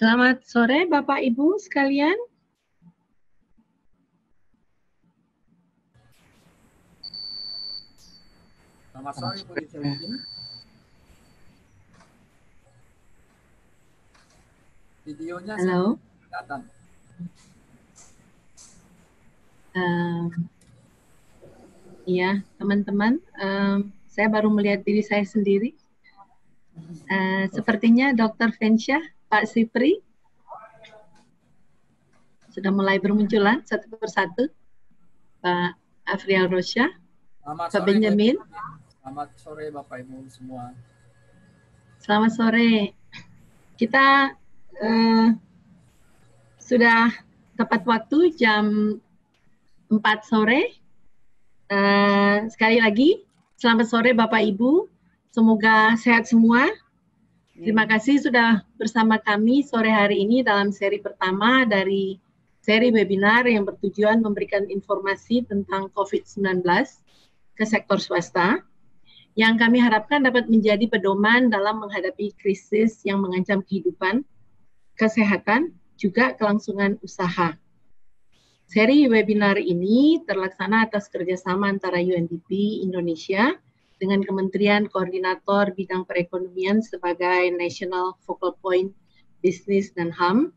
Selamat sore Bapak Ibu sekalian. Selamat sore Bu Icin. Videonya Halo. Kelihatan. Iya teman-teman, saya baru melihat diri saya sendiri. Sepertinya Dr. Fensha, Pak Sipri sudah mulai bermunculan satu persatu. Pak Afrial Rosha, Pak Benjamin. Selamat sore Bapak Ibu semua. Selamat sore. Kita sudah tepat waktu jam 4 sore. Sekali lagi, selamat sore Bapak Ibu. Semoga sehat semua. Terima kasih sudah bersama kami sore hari ini dalam seri pertama dari seri webinar yang bertujuan memberikan informasi tentang COVID-19 ke sektor swasta, yang kami harapkan dapat menjadi pedoman dalam menghadapi krisis yang mengancam kehidupan, kesehatan, juga kelangsungan usaha. Seri webinar ini terlaksana atas kerjasama antara UNDP Indonesia dengan Kementerian Koordinator Bidang Perekonomian sebagai National Focal Point Business dan HAM,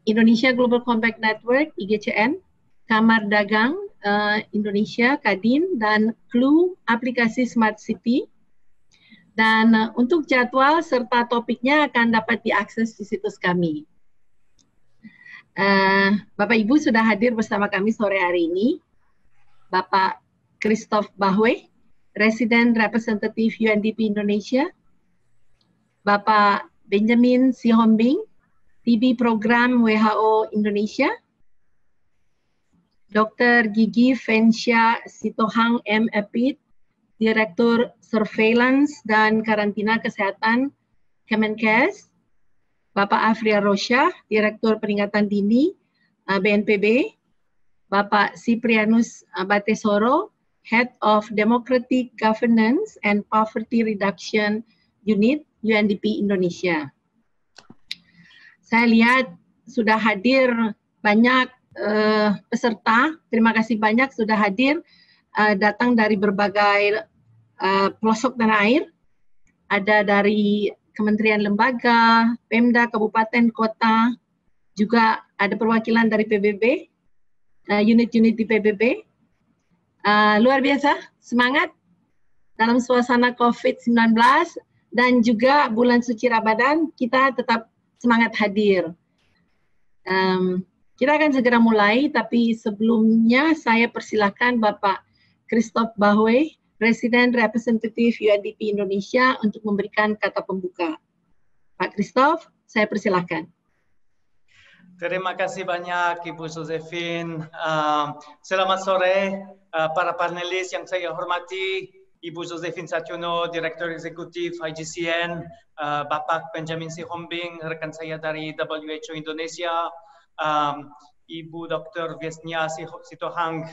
Indonesia Global Compact Network (IGCN), Kamar Dagang Indonesia (Kadin), dan Clue aplikasi Smart City. Dan untuk jadwal serta topiknya akan dapat diakses di situs kami. Bapak Ibu sudah hadir bersama kami sore hari ini. Bapak Christoph Bahwe, Resident Representative UNDP Indonesia, Bapak Benjamin Sihombing, TB Program WHO Indonesia, Dr. Gigi Fensha Sitohang M. Epid, Direktur Surveillance dan Karantina Kesehatan Kemenkes, Bapak Afrial Rosha, Direktur Peringatan Dini BNPB, Bapak Siprianus Batesoro, Head of Democratic Governance and Poverty Reduction Unit UNDP Indonesia. Saya lihat sudah hadir banyak peserta. Terima kasih banyak sudah hadir, datang dari berbagai pelosok tanah air. Ada dari kementerian lembaga, Pemda, kabupaten, kota, juga ada perwakilan dari PBB, unit-unit di PBB. Luar biasa, semangat dalam suasana COVID-19 dan juga bulan suci Ramadan, kita tetap semangat hadir. Kita akan segera mulai, tapi sebelumnya saya persilahkan Bapak Christoph Bahwe, Presiden Representative UNDP Indonesia, untuk memberikan kata pembuka. Pak Christoph, saya persilahkan. Terima kasih banyak Ibu Josephine. Selamat sore para panelis yang saya hormati, Ibu Josephine Satyono, Direktur Eksekutif IGCN, Bapak Benjamin Sihombing, rekan saya dari WHO Indonesia, Ibu Dr. Vesnia Sitohang,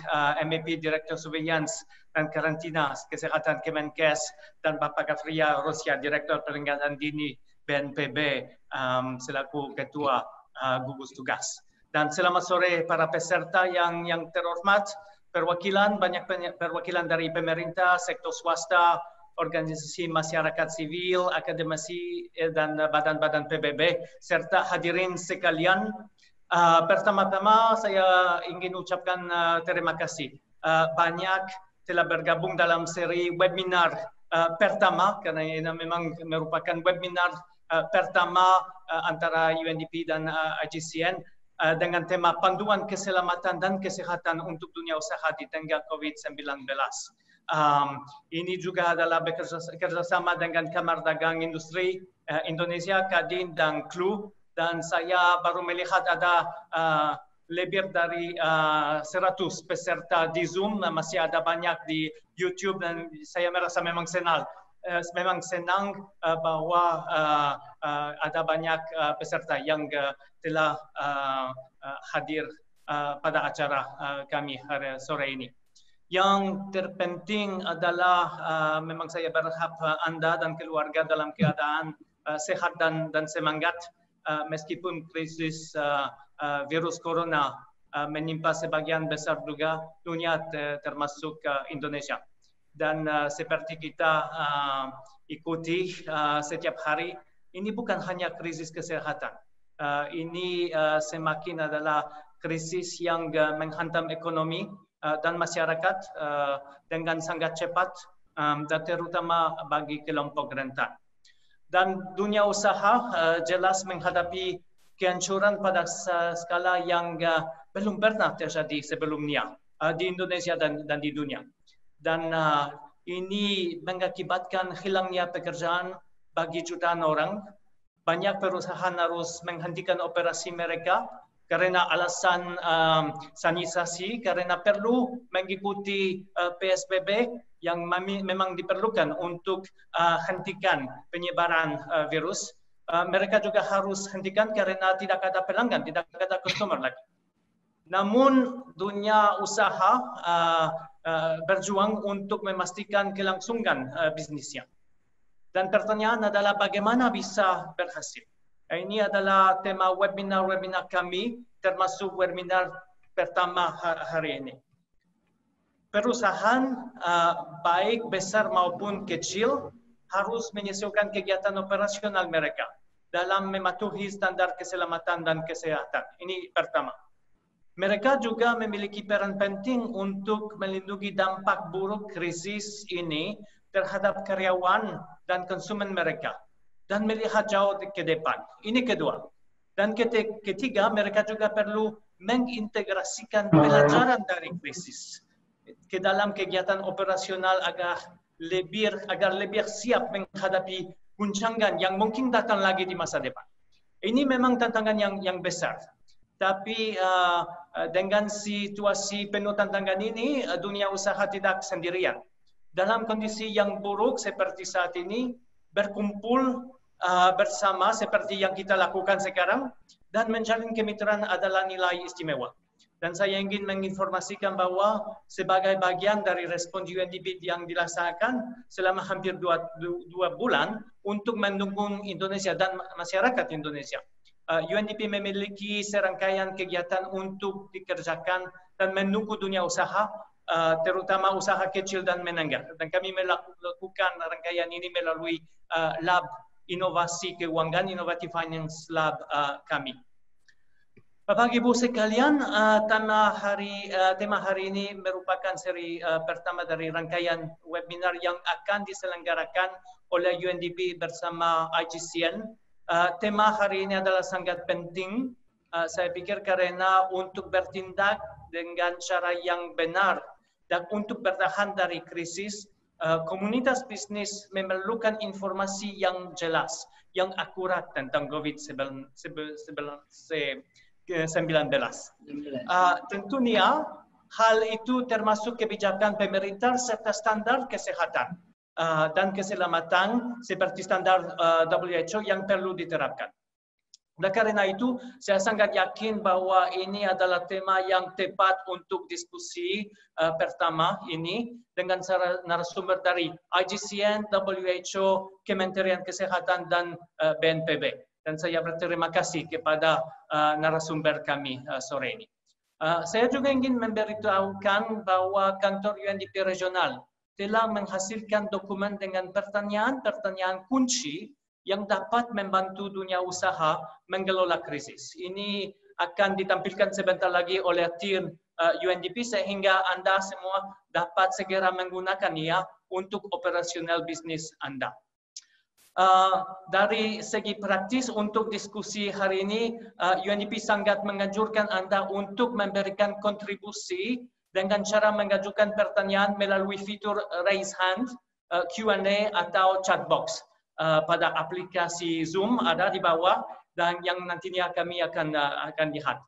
MEP, Direktur Surveillance dan Karantina Kesehatan Kemenkes, dan Bapak Afrial Rosha, Direktur Peringatan Dini BNPB, selaku Ketua gugus tugas. Dan selamat sore para peserta yang terhormat, banyak perwakilan dari pemerintah, sektor swasta, organisasi masyarakat sivil, akademisi, dan badan-badan PBB, serta hadirin sekalian. Pertama-tama saya ingin ucapkan terima kasih banyak telah bergabung dalam seri webinar pertama, karena ini memang merupakan webinar pertama antara UNDP dan IGCN dengan tema panduan keselamatan dan kesehatan untuk dunia usaha di tengah COVID-19. Ini juga adalah bekerjasama dengan Kamar Dagang Industri Indonesia, Kadin, dan Clue. Dan saya baru melihat ada lebih dari 100 peserta di Zoom, masih ada banyak di YouTube, dan saya merasa memang senang bahwa ada banyak peserta yang telah hadir pada acara kami hari sore ini. Yang terpenting adalah memang saya berharap Anda dan keluarga dalam keadaan sehat dan semangat. meskipun krisis virus corona menimpa sebagian besar juga dunia termasuk Indonesia. Dan seperti kita ikuti setiap hari, ini bukan hanya krisis kesehatan. Ini semakin adalah krisis yang menghantam ekonomi dan masyarakat dengan sangat cepat, dan terutama bagi kelompok rentan. Dan dunia usaha jelas menghadapi kehancuran pada skala yang belum pernah terjadi sebelumnya di Indonesia dan di dunia. Dan ini mengakibatkan hilangnya pekerjaan bagi jutaan orang. Banyak perusahaan harus menghentikan operasi mereka karena alasan sanitasi, karena perlu mengikuti PSBB yang memang diperlukan untuk hentikan penyebaran virus. Mereka juga harus hentikan karena tidak ada pelanggan, tidak ada customer lagi. Namun dunia usaha berjuang untuk memastikan kelangsungan bisnisnya. Dan pertanyaan adalah bagaimana bisa berhasil. Ini adalah tema webinar kami, termasuk webinar pertama hari ini. Perusahaan baik besar maupun kecil harus menyesuaikan kegiatan operasional mereka dalam mematuhi standar keselamatan dan kesehatan. Ini pertama. Mereka juga memiliki peran penting untuk melindungi dampak buruk krisis ini terhadap karyawan dan konsumen mereka dan melihat jauh ke depan. Ini kedua. Dan ketiga, mereka juga perlu mengintegrasikan pelajaran dari krisis ke dalam kegiatan operasional agar lebih siap menghadapi guncangan yang mungkin datang lagi di masa depan. Ini memang tantangan yang besar. Tapi dengan situasi penuh tantangan ini, dunia usaha tidak sendirian. Dalam kondisi yang buruk seperti saat ini, berkumpul bersama seperti yang kita lakukan sekarang, dan menjalin kemitraan adalah nilai istimewa. Dan saya ingin menginformasikan bahwa sebagai bagian dari respon UNDP yang dilaksanakan selama hampir dua bulan untuk mendukung Indonesia dan masyarakat Indonesia, UNDP memiliki serangkaian kegiatan untuk dikerjakan dan mendukung dunia usaha, terutama usaha kecil dan menengah. Dan kami melakukan rangkaian ini melalui Lab Inovasi Keuangan, Innovative Finance Lab kami. Bapak Ibu sekalian, tema hari ini merupakan seri pertama dari rangkaian webinar yang akan diselenggarakan oleh UNDP bersama IGCN. Tema hari ini adalah sangat penting, saya pikir, karena untuk bertindak dengan cara yang benar dan untuk bertahan dari krisis, komunitas bisnis memerlukan informasi yang jelas, yang akurat tentang COVID-19. Tentunya hal itu termasuk kebijakan pemerintah serta standar kesehatan dan keselamatan seperti standar WHO yang perlu diterapkan. Oleh karena itu, saya sangat yakin bahwa ini adalah tema yang tepat untuk diskusi pertama ini dengan narasumber dari IGCN, WHO, Kementerian Kesehatan, dan BNPB. Dan saya berterima kasih kepada narasumber kami sore ini. Saya juga ingin memberitahukan bahwa kantor UNDP regional telah menghasilkan dokumen dengan pertanyaan-pertanyaan kunci yang dapat membantu dunia usaha mengelola krisis. Ini akan ditampilkan sebentar lagi oleh tim UNDP sehingga Anda semua dapat segera menggunakannya untuk operasional bisnis Anda. Dari segi praktis untuk diskusi hari ini, UNDP sangat menganjurkan Anda untuk memberikan kontribusi dengan cara mengajukan pertanyaan melalui fitur raise hand, Q&A atau chat box pada aplikasi Zoom ada di bawah dan yang nantinya kami akan lihat.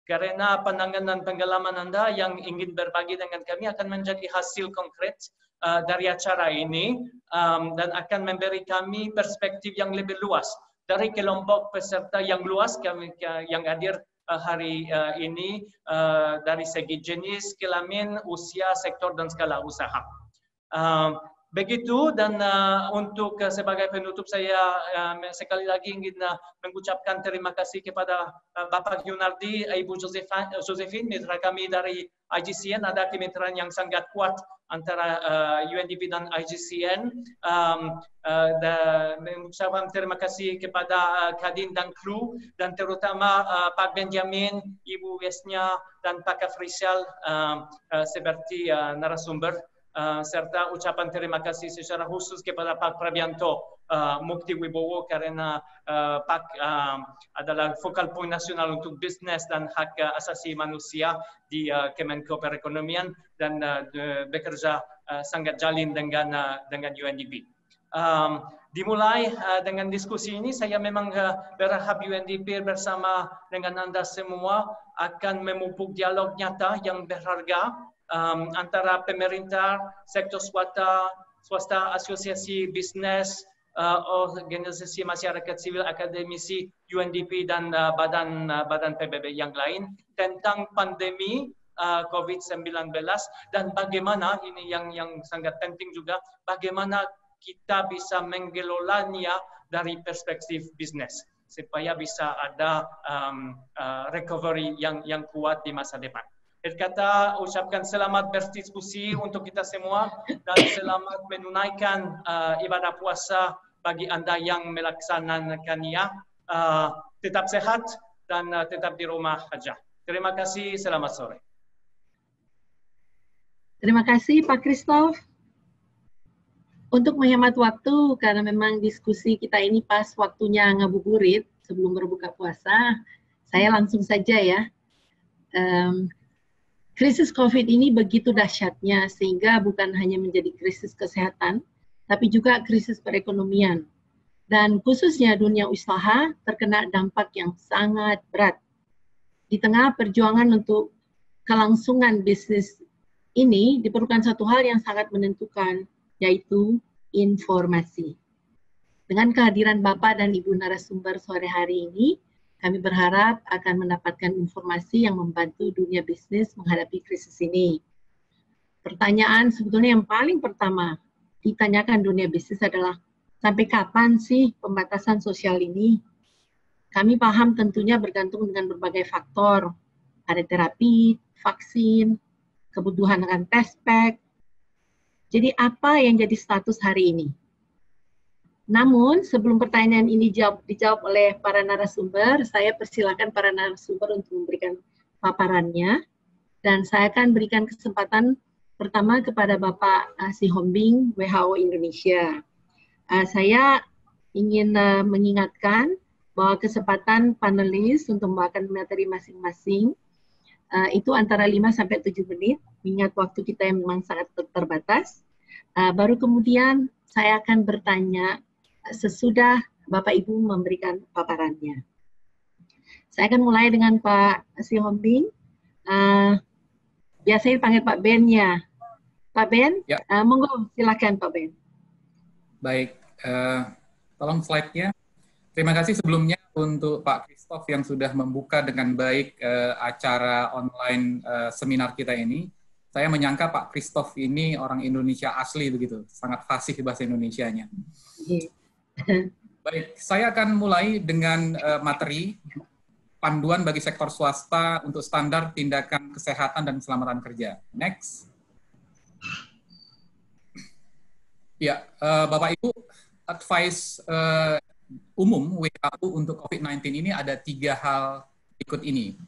Karena pandangan dan pengalaman Anda yang ingin berbagi dengan kami akan menjadi hasil konkret dari acara ini dan akan memberi kami perspektif yang lebih luas dari kelompok peserta yang luas yang hadir hari ini dari segi jenis, kelamin, usia, sektor, dan skala usaha. Begitu, dan untuk sebagai penutup saya sekali lagi ingin mengucapkan terima kasih kepada Bapak Yunardi, Ibu Josephine, mitra kami dari IGCN. Ada kemitraan yang sangat kuat antara UNDP dan IGCN. Mengucapkan terima kasih kepada Kadin dan kru, dan terutama Pak Benjamin, Ibu Wesnya, dan Pak Afrizal seperti narasumber. Serta ucapan terima kasih secara khusus kepada Pak Prabianto Mukti Wibowo karena Pak adalah focal point nasional untuk bisnis dan hak asasi manusia di Kemenko Perekonomian dan bekerja sangat jalin dengan UNDP. Dimulai dengan diskusi ini, saya memang berharap UNDP bersama dengan Anda semua akan memupuk dialog nyata yang berharga antara pemerintah, sektor swasta, asosiasi bisnis, organisasi masyarakat sivil, akademisi, UNDP, dan badan PBB yang lain tentang pandemi COVID-19 dan bagaimana, ini yang sangat penting juga, bagaimana kita bisa mengelolanya dari perspektif bisnis supaya bisa ada recovery yang kuat di masa depan. Kata ucapkan selamat berdiskusi untuk kita semua dan selamat menunaikan ibadah puasa bagi Anda yang melaksanakannya. Tetap sehat dan tetap di rumah saja. Terima kasih, selamat sore. Terima kasih Pak Christoph. Untuk menghemat waktu, karena memang diskusi kita ini pas waktunya ngabuburit sebelum berbuka puasa, saya langsung saja ya. Krisis COVID ini begitu dahsyatnya sehingga bukan hanya menjadi krisis kesehatan, tapi juga krisis perekonomian. Dan khususnya dunia usaha terkena dampak yang sangat berat. Di tengah perjuangan untuk kelangsungan bisnis ini diperlukan satu hal yang sangat menentukan, yaitu informasi. Dengan kehadiran Bapak dan Ibu narasumber sore hari ini, kami berharap akan mendapatkan informasi yang membantu dunia bisnis menghadapi krisis ini. Pertanyaan sebetulnya yang paling pertama ditanyakan dunia bisnis adalah, sampai kapan sih pembatasan sosial ini? Kami paham tentunya bergantung dengan berbagai faktor. Ada terapi, vaksin, kebutuhan akan test pack. Jadi apa yang jadi status hari ini? Namun, sebelum pertanyaan ini dijawab oleh para narasumber, saya persilakan para narasumber untuk memberikan paparannya. Dan saya akan berikan kesempatan pertama kepada Bapak Sihombing, WHO Indonesia. Saya ingin mengingatkan bahwa kesempatan panelis untuk membawakan materi masing-masing itu antara 5-7 menit, mengingat waktu kita yang memang sangat terbatas. Baru kemudian saya akan bertanya sesudah Bapak Ibu memberikan paparannya. Saya akan mulai dengan Pak Sihombing. Biasanya dipanggil Pak Ben ya. Pak Ben, ya. Monggo silakan Pak Ben. Baik, tolong slide-nya. Terima kasih sebelumnya untuk Pak Christoph yang sudah membuka dengan baik acara online seminar kita ini. Saya menyangka Pak Christoph ini orang Indonesia asli begitu, sangat fasih bahasa Indonesianya. Baik, saya akan mulai dengan materi panduan bagi sektor swasta untuk standar tindakan kesehatan dan keselamatan kerja. Next. Ya, Bapak Ibu, advice umum WHO untuk COVID-19 ini ada 3 hal berikut ini.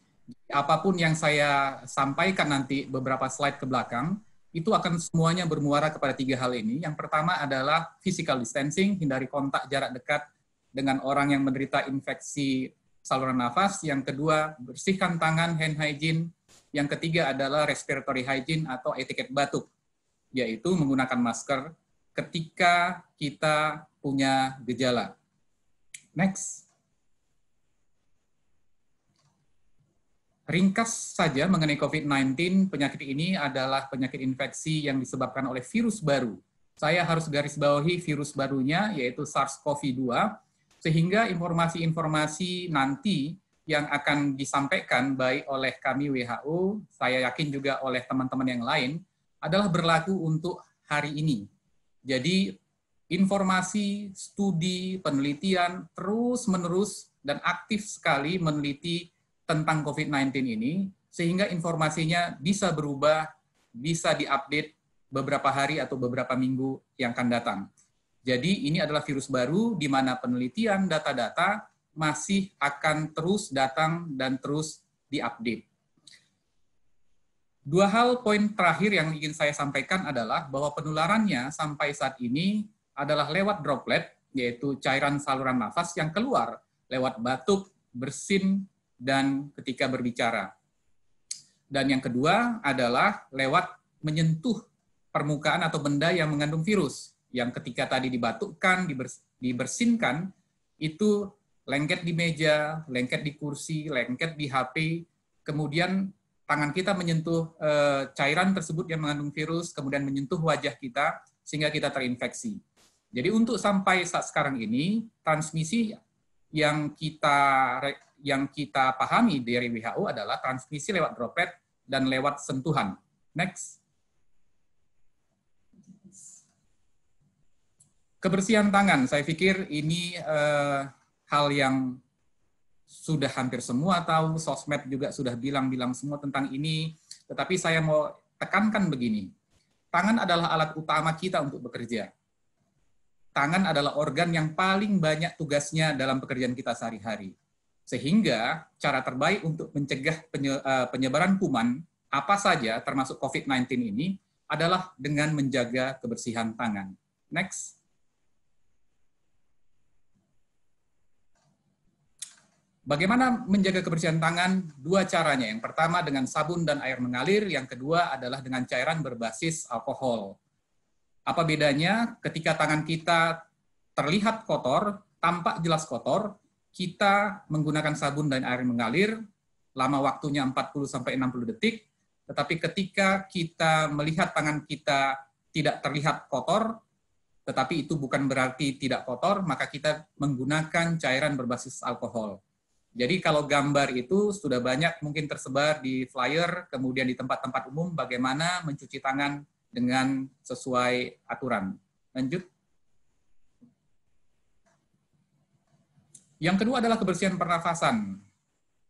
Apapun yang saya sampaikan nanti beberapa slide ke belakang, itu akan semuanya bermuara kepada 3 hal ini. Yang pertama adalah physical distancing, hindari kontak jarak dekat dengan orang yang menderita infeksi saluran nafas. Yang kedua, bersihkan tangan, hand hygiene. Yang ketiga adalah respiratory hygiene atau etiket batuk, yaitu menggunakan masker ketika kita punya gejala. Next. Ringkas saja mengenai COVID-19, penyakit ini adalah penyakit infeksi yang disebabkan oleh virus baru. Saya harus garis bawahi virus barunya, yaitu SARS-CoV-2, sehingga informasi-informasi nanti yang akan disampaikan baik oleh kami WHO, saya yakin juga oleh teman-teman yang lain, adalah berlaku untuk hari ini. Jadi informasi, studi, penelitian terus-menerus dan aktif sekali meneliti tentang COVID-19 ini, sehingga informasinya bisa berubah, bisa diupdate beberapa hari atau beberapa minggu yang akan datang. Jadi ini adalah virus baru di mana penelitian data-data masih akan terus datang dan terus diupdate. Dua hal poin terakhir yang ingin saya sampaikan adalah bahwa penularannya sampai saat ini adalah lewat droplet, yaitu cairan saluran nafas yang keluar lewat batuk, bersin, dan ketika berbicara. Dan yang kedua adalah lewat menyentuh permukaan atau benda yang mengandung virus, yang ketika tadi dibatukkan, dibersinkan, itu lengket di meja, lengket di kursi, lengket di HP, kemudian tangan kita menyentuh cairan tersebut yang mengandung virus, kemudian menyentuh wajah kita, sehingga kita terinfeksi. Jadi untuk sampai saat sekarang ini, transmisi yang kita pahami dari WHO adalah transmisi lewat droplet dan lewat sentuhan. Next. Kebersihan tangan, saya pikir ini hal yang sudah hampir semua tahu, sosmed juga sudah bilang semua tentang ini, tetapi saya mau tekankan begini, tangan adalah alat utama kita untuk bekerja. Tangan adalah organ yang paling banyak tugasnya dalam pekerjaan kita sehari-hari. Sehingga cara terbaik untuk mencegah penyebaran kuman, apa saja termasuk COVID-19 ini, adalah dengan menjaga kebersihan tangan. Next. Bagaimana menjaga kebersihan tangan? Dua caranya. Yang pertama dengan sabun dan air mengalir, yang kedua adalah dengan cairan berbasis alkohol. Apa bedanya? Ketika tangan kita terlihat kotor, tampak jelas kotor, kita menggunakan sabun dan air mengalir, lama waktunya 40-60 detik, tetapi ketika kita melihat tangan kita tidak terlihat kotor, tetapi itu bukan berarti tidak kotor, maka kita menggunakan cairan berbasis alkohol. Jadi kalau gambar itu sudah banyak mungkin tersebar di flyer, kemudian di tempat-tempat umum bagaimana mencuci tangan dengan sesuai aturan. Lanjut. Yang kedua adalah kebersihan pernafasan.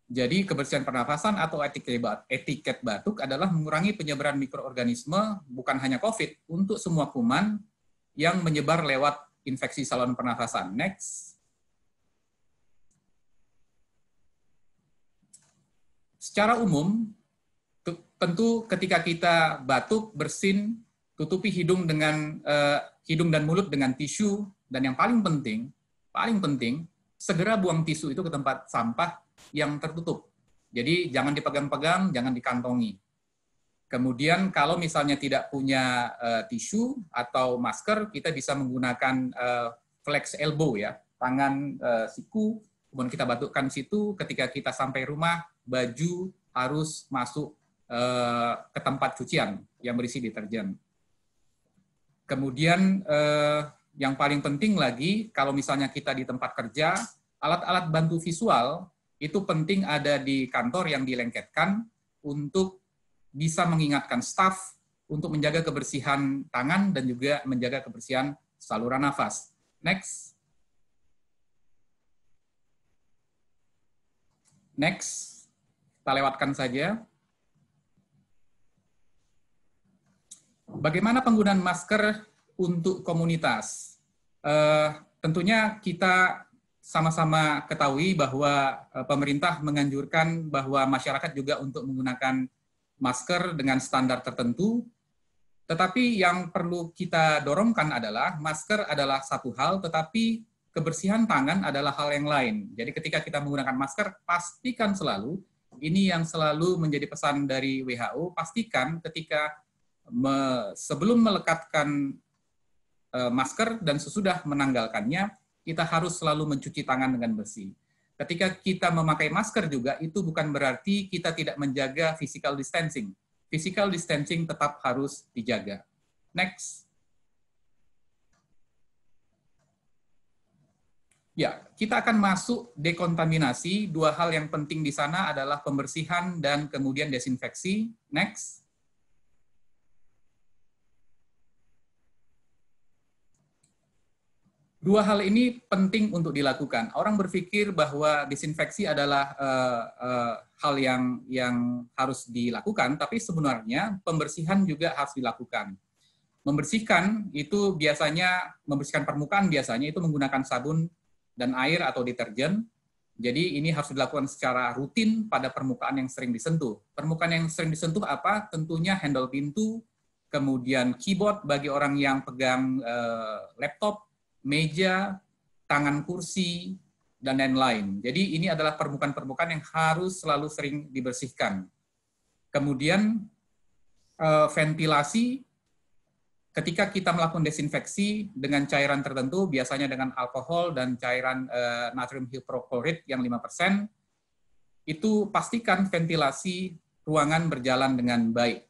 Jadi kebersihan pernafasan atau etiket batuk adalah mengurangi penyebaran mikroorganisme, bukan hanya COVID, untuk semua kuman yang menyebar lewat infeksi saluran pernafasan. Next. Secara umum, tentu ketika kita batuk, bersin, tutupi hidung dan mulut dengan tisu, dan yang paling penting, segera buang tisu itu ke tempat sampah yang tertutup. Jadi jangan dipegang-pegang, jangan dikantongi. Kemudian kalau misalnya tidak punya tisu atau masker, kita bisa menggunakan flex elbow ya, tangan siku, kemudian kita batukkan situ. Ketika kita sampai rumah, baju harus masuk ke tempat cucian yang berisi deterjen. Kemudian yang paling penting lagi, kalau misalnya kita di tempat kerja, alat-alat bantu visual itu penting ada di kantor yang dilengketkan untuk bisa mengingatkan staf untuk menjaga kebersihan tangan dan juga menjaga kebersihan saluran nafas. Next. Next. Kita lewatkan saja. Bagaimana penggunaan masker untuk komunitas? Tentunya kita sama-sama ketahui bahwa pemerintah menganjurkan bahwa masyarakat juga untuk menggunakan masker dengan standar tertentu. Tetapi yang perlu kita dorongkan adalah masker adalah satu hal, tetapi kebersihan tangan adalah hal yang lain. Jadi ketika kita menggunakan masker, pastikan selalu, ini yang selalu menjadi pesan dari WHO, pastikan ketika sebelum melekatkan masker dan sesudah menanggalkannya, kita harus selalu mencuci tangan dengan bersih. Ketika kita memakai masker juga, itu bukan berarti kita tidak menjaga physical distancing. Physical distancing tetap harus dijaga. Next. Ya, kita akan masuk dekontaminasi. Dua hal yang penting di sana adalah pembersihan dan kemudian desinfeksi. Next. Dua hal ini penting untuk dilakukan. Orang berpikir bahwa disinfeksi adalah hal yang harus dilakukan, tapi sebenarnya pembersihan juga harus dilakukan. Membersihkan itu biasanya, membersihkan permukaan biasanya itu menggunakan sabun dan air atau deterjen. Jadi ini harus dilakukan secara rutin pada permukaan yang sering disentuh. Permukaan yang sering disentuh apa? Tentunya handle pintu, kemudian keyboard bagi orang yang pegang laptop, meja, tangan kursi, dan lain-lain. Jadi ini adalah permukaan-permukaan yang harus selalu sering dibersihkan. Kemudian ventilasi, ketika kita melakukan desinfeksi dengan cairan tertentu, biasanya dengan alkohol dan cairan natrium hipoklorit yang 5%, itu pastikan ventilasi ruangan berjalan dengan baik.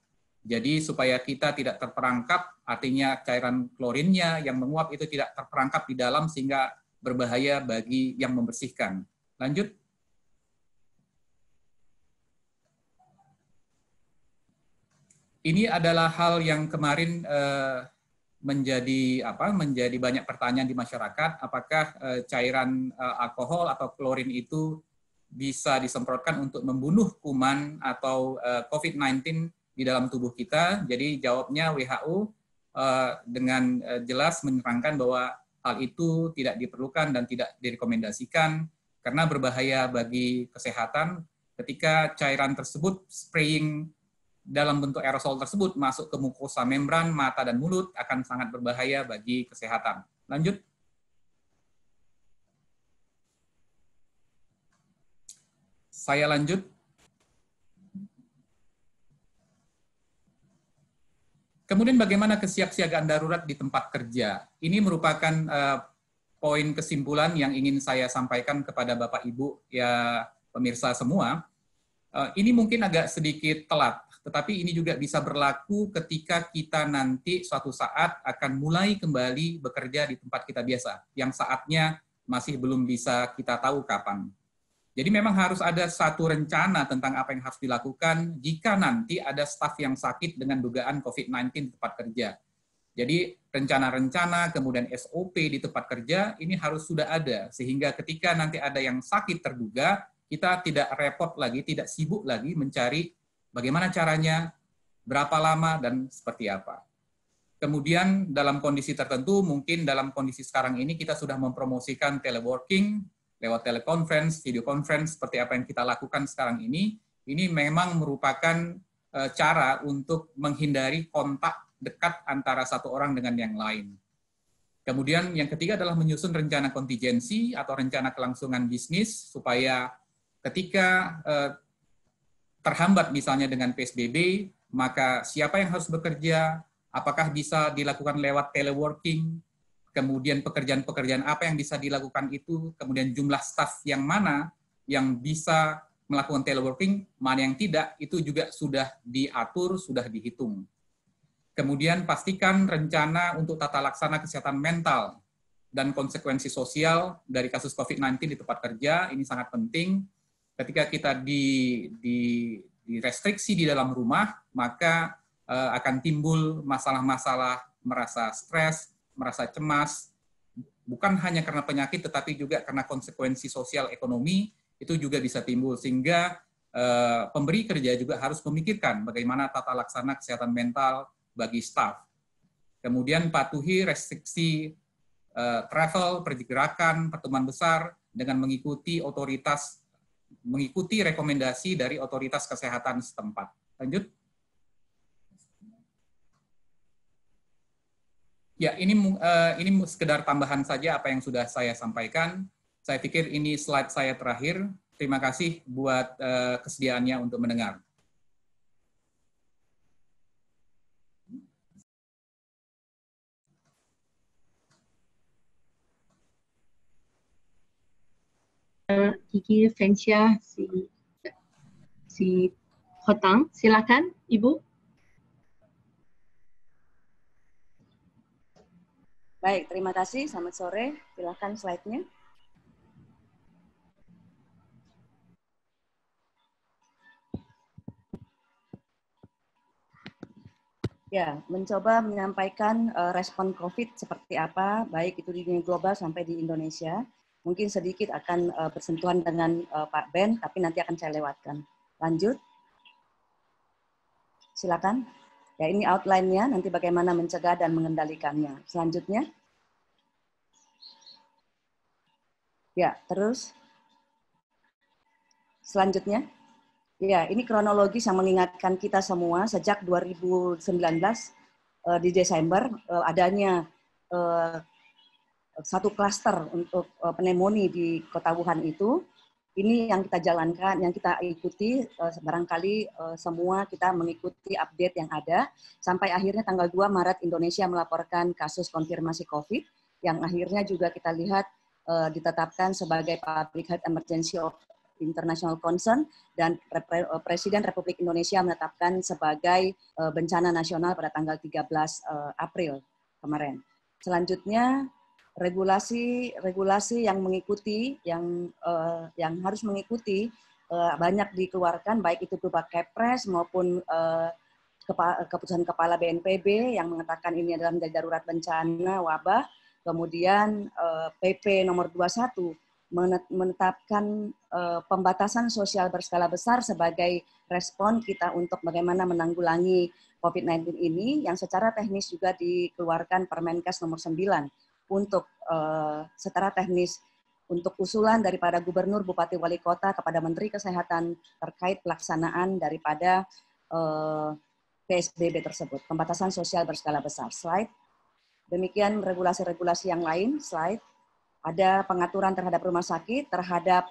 Jadi supaya kita tidak terperangkap, artinya cairan klorinnya yang menguap itu tidak terperangkap di dalam sehingga berbahaya bagi yang membersihkan. Lanjut. Ini adalah hal yang kemarin menjadi banyak pertanyaan di masyarakat, apakah cairan alkohol atau klorin itu bisa disemprotkan untuk membunuh kuman atau COVID-19 di dalam tubuh kita. Jadi jawabnya WHO dengan jelas menerangkan bahwa hal itu tidak diperlukan dan tidak direkomendasikan karena berbahaya bagi kesehatan ketika cairan tersebut spraying dalam bentuk aerosol tersebut masuk ke mukosa membran, mata dan mulut akan sangat berbahaya bagi kesehatan. Lanjut. Saya lanjut. Kemudian bagaimana kesiapsiagaan darurat di tempat kerja? Ini merupakan poin kesimpulan yang ingin saya sampaikan kepada Bapak Ibu ya pemirsa semua. Ini mungkin agak sedikit telat, tetapi ini juga bisa berlaku ketika kita nanti suatu saat akan mulai kembali bekerja di tempat kita biasa, yang saatnya masih belum bisa kita tahu kapan. Jadi memang harus ada satu rencana tentang apa yang harus dilakukan jika nanti ada staf yang sakit dengan dugaan COVID-19 di tempat kerja. Jadi rencana-rencana, kemudian SOP di tempat kerja, ini harus sudah ada, sehingga ketika nanti ada yang sakit terduga, kita tidak repot lagi, tidak sibuk lagi mencari bagaimana caranya, berapa lama, dan seperti apa. Kemudian dalam kondisi tertentu, mungkin dalam kondisi sekarang ini kita sudah mempromosikan teleworking, lewat teleconference, video conference, seperti apa yang kita lakukan sekarang ini memang merupakan cara untuk menghindari kontak dekat antara satu orang dengan yang lain. Kemudian yang ketiga adalah menyusun rencana kontingensi atau rencana kelangsungan bisnis, supaya ketika terhambat misalnya dengan PSBB, maka siapa yang harus bekerja, apakah bisa dilakukan lewat teleworking, kemudian pekerjaan-pekerjaan apa yang bisa dilakukan itu, kemudian jumlah staf yang mana yang bisa melakukan teleworking, mana yang tidak, itu juga sudah diatur, sudah dihitung. Kemudian pastikan rencana untuk tata laksana kesehatan mental dan konsekuensi sosial dari kasus COVID-19 di tempat kerja, ini sangat penting. Ketika kita direstriksi di dalam rumah, maka akan timbul masalah-masalah merasa stres, merasa cemas, bukan hanya karena penyakit, tetapi juga karena konsekuensi sosial ekonomi, itu juga bisa timbul. Sehingga pemberi kerja juga harus memikirkan bagaimana tata laksana kesehatan mental bagi staf. Kemudian patuhi restriksi travel, pergerakan, pertemuan besar dengan mengikuti rekomendasi dari otoritas kesehatan setempat. Lanjut. Ya, ini sekedar tambahan saja apa yang sudah saya sampaikan. Saya pikir ini slide saya terakhir. Terima kasih buat kesediaannya untuk mendengar. Gigi Fencia si Hotang, silakan Ibu. Baik, terima kasih. Selamat sore. Silakan slide-nya. Ya, mencoba menyampaikan respon COVID seperti apa, baik itu di dunia global sampai di Indonesia. Mungkin sedikit akan bersentuhan dengan Pak Ben, tapi nanti akan saya lewatkan. Lanjut, silakan. Ya, ini outline-nya, nanti bagaimana mencegah dan mengendalikannya. Selanjutnya. Ya, terus. Selanjutnya. Ya, ini kronologis yang mengingatkan kita semua sejak 2019 di Desember adanya satu klaster untuk pneumonia di Kota Wuhan itu. Ini yang kita jalankan, yang kita ikuti, barangkali semua kita mengikuti update yang ada, sampai akhirnya tanggal 2 Maret Indonesia melaporkan kasus konfirmasi COVID, yang akhirnya juga kita lihat ditetapkan sebagai Public Health Emergency of International Concern, dan Presiden Republik Indonesia menetapkan sebagai bencana nasional pada tanggal 13 April kemarin. Selanjutnya, regulasi yang mengikuti, yang harus mengikuti banyak dikeluarkan, baik itu berupa Kepres maupun keputusan Kepala BNPB yang mengatakan ini adalah menjadi darurat bencana wabah. Kemudian PP nomor 21 menetapkan pembatasan sosial berskala besar sebagai respon kita untuk bagaimana menanggulangi COVID-19 ini, yang secara teknis juga dikeluarkan Permenkes nomor 9 untuk secara teknis untuk usulan daripada gubernur, bupati, wali kota kepada Menteri Kesehatan terkait pelaksanaan daripada PSBB tersebut, pembatasan sosial berskala besar. Slide. Demikian regulasi-regulasi yang lain. Slide. Ada pengaturan terhadap rumah sakit, terhadap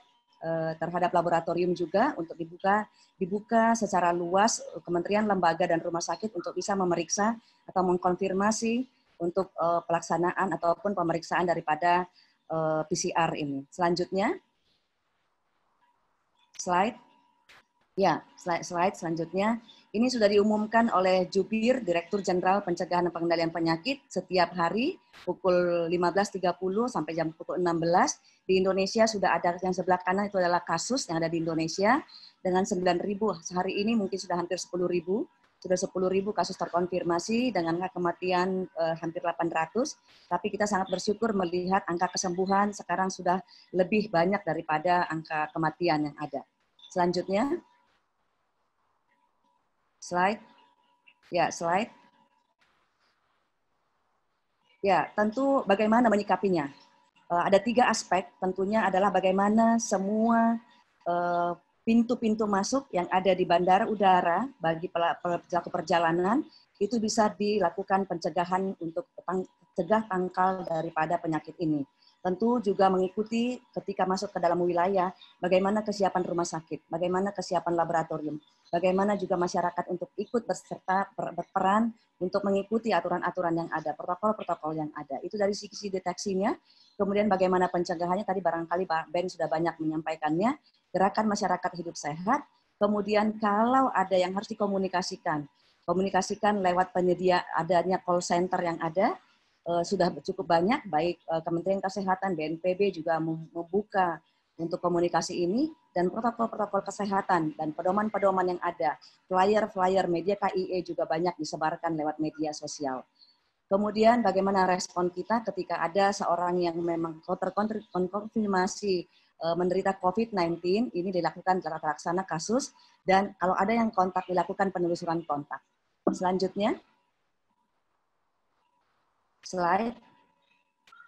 laboratorium juga untuk dibuka secara luas kementerian, lembaga, dan rumah sakit untuk bisa memeriksa atau mengkonfirmasi untuk pelaksanaan ataupun pemeriksaan daripada PCR ini. Selanjutnya, slide. Ya, slide selanjutnya. Ini sudah diumumkan oleh Jubir, Direktur Jenderal Pencegahan dan Pengendalian Penyakit, setiap hari pukul 15.30 sampai jam pukul 16. Di Indonesia sudah ada, yang sebelah kanan itu adalah kasus yang ada di Indonesia, dengan 9.000. Sehari ini mungkin sudah hampir 10.000. Sudah 10.000 kasus terkonfirmasi dengan angka kematian hampir 800. Tapi kita sangat bersyukur melihat angka kesembuhan sekarang sudah lebih banyak daripada angka kematian yang ada. Selanjutnya. Slide. Ya, slide. Ya, tentu bagaimana menyikapinya. Ada 3 aspek, tentunya adalah bagaimana semua pintu-pintu masuk yang ada di bandara udara bagi pelaku perjalanan itu bisa dilakukan pencegahan untuk cegah tangkal daripada penyakit ini. Tentu juga mengikuti ketika masuk ke dalam wilayah, bagaimana kesiapan rumah sakit, bagaimana kesiapan laboratorium, bagaimana juga masyarakat untuk ikut berperan untuk mengikuti aturan-aturan yang ada, protokol-protokol yang ada. Itu dari sisi deteksinya. Kemudian bagaimana pencegahannya, tadi barangkali Pak Ben sudah banyak menyampaikannya, gerakan masyarakat hidup sehat. Kemudian kalau ada yang harus dikomunikasikan, komunikasikan lewat penyedia adanya call center yang ada, sudah cukup banyak, baik Kementerian Kesehatan, BNPB juga membuka untuk komunikasi ini, dan protokol-protokol kesehatan dan pedoman-pedoman yang ada, flyer-flyer media KIE juga banyak disebarkan lewat media sosial. Kemudian bagaimana respon kita ketika ada seorang yang memang terkonfirmasi menderita COVID-19, ini dilakukan terlaksana kasus, dan kalau ada yang kontak dilakukan penelusuran kontak. Selanjutnya. Slide.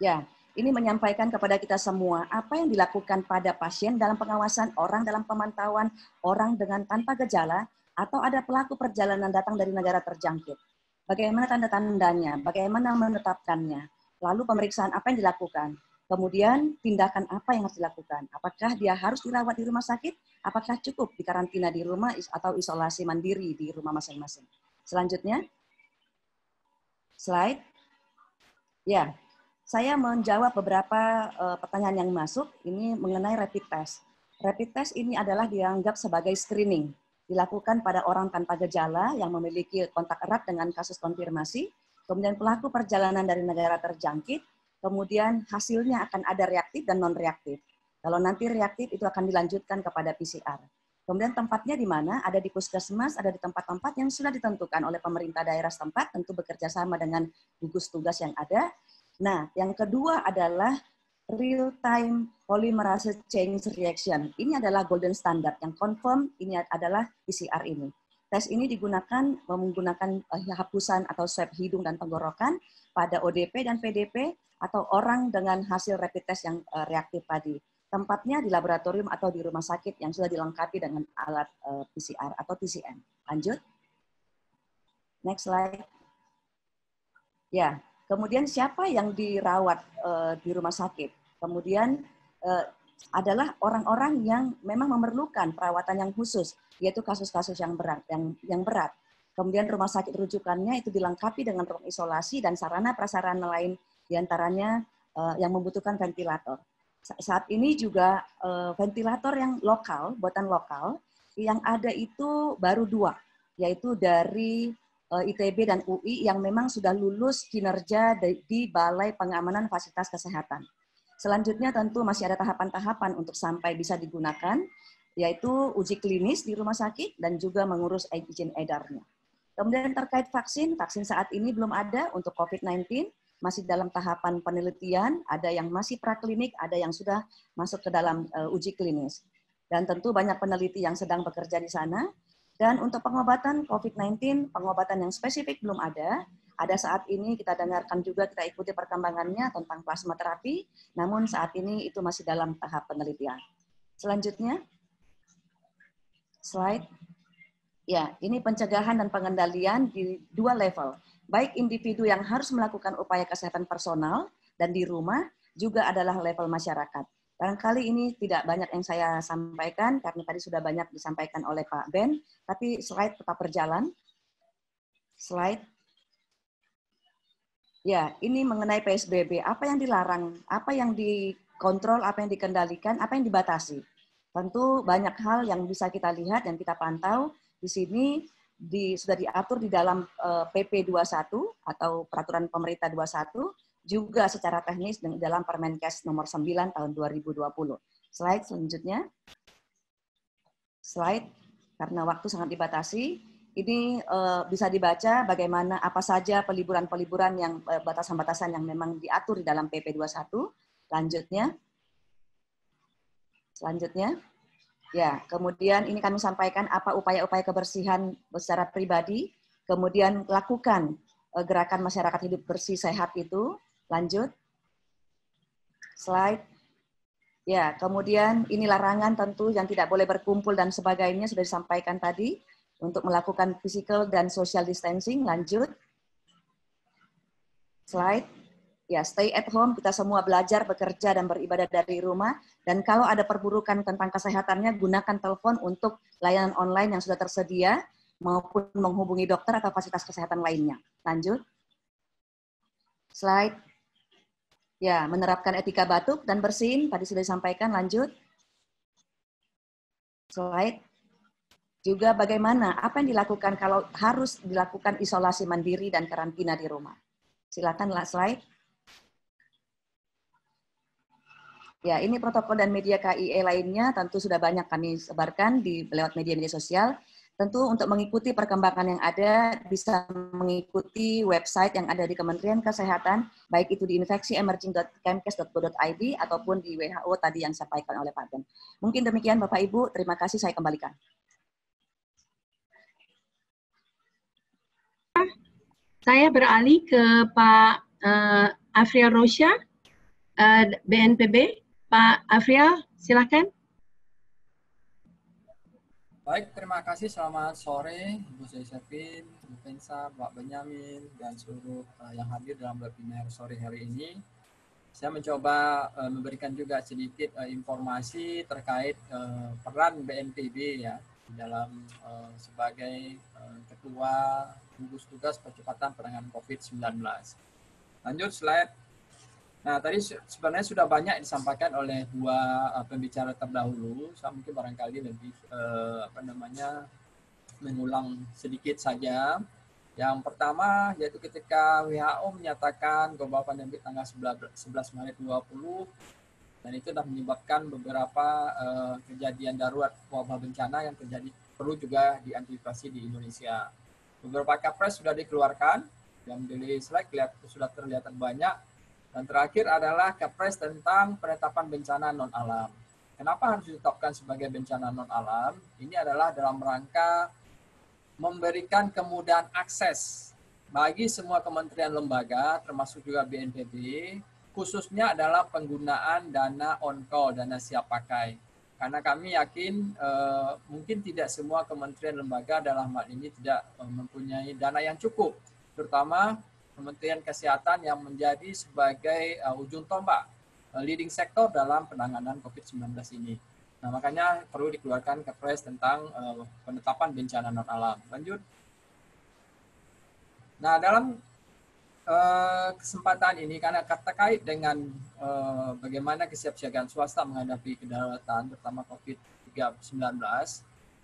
Ya, ini menyampaikan kepada kita semua apa yang dilakukan pada pasien dalam pengawasan, orang dalam pemantauan, orang dengan tanpa gejala, atau ada pelaku perjalanan datang dari negara terjangkit. Bagaimana tanda-tandanya, bagaimana menetapkannya, lalu pemeriksaan apa yang dilakukan, kemudian tindakan apa yang harus dilakukan, apakah dia harus dirawat di rumah sakit, apakah cukup dikarantina di rumah atau isolasi mandiri di rumah masing-masing. Selanjutnya, slide. Ya, saya menjawab beberapa pertanyaan yang masuk ini mengenai rapid test. Rapid test ini adalah dianggap sebagai screening, dilakukan pada orang tanpa gejala yang memiliki kontak erat dengan kasus konfirmasi, kemudian pelaku perjalanan dari negara terjangkit, kemudian hasilnya akan ada reaktif dan non-reaktif. Kalau nanti reaktif itu akan dilanjutkan kepada PCR. Kemudian tempatnya di mana? Ada di puskesmas, ada di tempat-tempat yang sudah ditentukan oleh pemerintah daerah setempat, tentu bekerja sama dengan gugus tugas yang ada. Nah, yang kedua adalah real-time polymerase chain reaction. Ini adalah golden standard yang confirm ini adalah PCR ini. Tes ini digunakan menggunakan hapusan atau swab hidung dan tenggorokan pada ODP dan PDP atau orang dengan hasil rapid test yang reaktif tadi. Tempatnya di laboratorium atau di rumah sakit yang sudah dilengkapi dengan alat PCR atau TCM. Lanjut. Next slide. Ya, kemudian siapa yang dirawat di rumah sakit? Kemudian adalah orang-orang yang memang memerlukan perawatan yang khusus, yaitu kasus-kasus yang berat. Kemudian rumah sakit rujukannya itu dilengkapi dengan ruang isolasi dan sarana prasarana lain, diantaranya yang membutuhkan ventilator. Saat ini juga ventilator yang lokal, buatan lokal, yang ada itu baru 2, yaitu dari ITB dan UI yang memang sudah lulus kinerja di Balai Pengamanan Fasilitas Kesehatan. Selanjutnya tentu masih ada tahapan-tahapan untuk sampai bisa digunakan, yaitu uji klinis di rumah sakit dan juga mengurus izin edarnya. Kemudian terkait vaksin, vaksin saat ini belum ada untuk COVID-19, masih dalam tahapan penelitian, ada yang masih praklinik, ada yang sudah masuk ke dalam uji klinis. Dan tentu banyak peneliti yang sedang bekerja di sana. Dan untuk pengobatan COVID-19, pengobatan yang spesifik belum ada. Ada saat ini kita dengarkan juga, kita ikuti perkembangannya tentang plasma terapi, namun saat ini itu masih dalam tahap penelitian. Selanjutnya, slide. Ya, ini pencegahan dan pengendalian di 2 level. Baik individu yang harus melakukan upaya kesehatan personal dan di rumah, juga adalah level masyarakat. Barangkali ini tidak banyak yang saya sampaikan, karena tadi sudah banyak disampaikan oleh Pak Ben, tapi slide tetap berjalan. Slide. Ya, ini mengenai PSBB. Apa yang dilarang, apa yang dikontrol, apa yang dikendalikan, apa yang dibatasi. Tentu banyak hal yang bisa kita lihat dan kita pantau. Di sini sudah diatur di dalam PP 21 atau Peraturan Pemerintah 21, juga secara teknis dalam Permenkes nomor 9 tahun 2020. Slide selanjutnya. Slide, karena waktu sangat dibatasi. Ini bisa dibaca bagaimana apa saja peliburan-peliburan yang batasan-batasan yang memang diatur di dalam PP 21. Lanjutnya. Selanjutnya. Ya, kemudian ini kami sampaikan apa upaya-upaya kebersihan secara pribadi, kemudian lakukan gerakan masyarakat hidup bersih sehat itu. Lanjut. Slide. Ya, kemudian ini larangan tentu yang tidak boleh berkumpul dan sebagainya sudah disampaikan tadi untuk melakukan physical dan social distancing. Lanjut. Slide. Ya, stay at home, kita semua belajar, bekerja, dan beribadah dari rumah. Dan kalau ada perburukan tentang kesehatannya, gunakan telepon untuk layanan online yang sudah tersedia, maupun menghubungi dokter atau fasilitas kesehatan lainnya. Lanjut. Slide. Ya, menerapkan etika batuk dan bersin, tadi sudah disampaikan. Lanjut. Slide. Juga bagaimana, apa yang dilakukan kalau harus dilakukan isolasi mandiri dan karantina di rumah. Silakan slide. Ya, ini protokol dan media KIE lainnya tentu sudah banyak kami sebarkan lewat media-media sosial. Tentu untuk mengikuti perkembangan yang ada, bisa mengikuti website yang ada di Kementerian Kesehatan, baik itu di infeksiemerging.kemkes.go.id ataupun di WHO tadi yang disampaikan oleh Pak Ben. Mungkin demikian Bapak Ibu, terima kasih, saya kembalikan. Saya beralih ke Pak Afrial Rosya, BNPB. Pak Afrial, silakan. Baik, terima kasih. Selamat sore, Ibu Josephine, Bu Pensa, Pak Benyamin, dan seluruh yang hadir dalam webinar sore hari ini. Saya mencoba memberikan juga sedikit informasi terkait peran BNPB ya dalam sebagai ketua gugus tugas percepatan penanganan COVID-19. Lanjut slide. Nah, tadi sebenarnya sudah banyak disampaikan oleh 2 pembicara terdahulu. Saya mungkin barangkali lebih mengulang sedikit saja. Yang pertama yaitu ketika WHO menyatakan global pandemi tanggal 11 Maret 20 Dan itu sudah menyebabkan beberapa kejadian darurat wabah bencana yang terjadi perlu juga diantisipasi di Indonesia. Beberapa Kepres sudah dikeluarkan, yang di slide sudah terlihat banyak. Dan terakhir adalah Kepres tentang penetapan bencana non-alam. Kenapa harus ditetapkan sebagai bencana non-alam? Ini adalah dalam rangka memberikan kemudahan akses bagi semua kementerian lembaga, termasuk juga BNPB, khususnya adalah penggunaan dana on-call, dana siap pakai. Karena kami yakin mungkin tidak semua kementerian lembaga dalam hal ini tidak mempunyai dana yang cukup, terutama Kementerian Kesehatan yang menjadi sebagai ujung tombak leading sektor dalam penanganan COVID-19 ini. Nah, makanya perlu dikeluarkan Kepres tentang penetapan bencana non-alam. Lanjut. Nah, dalam kesempatan ini karena terkait dengan bagaimana kesiapsiagaan swasta menghadapi kedaruratan terutama COVID-19.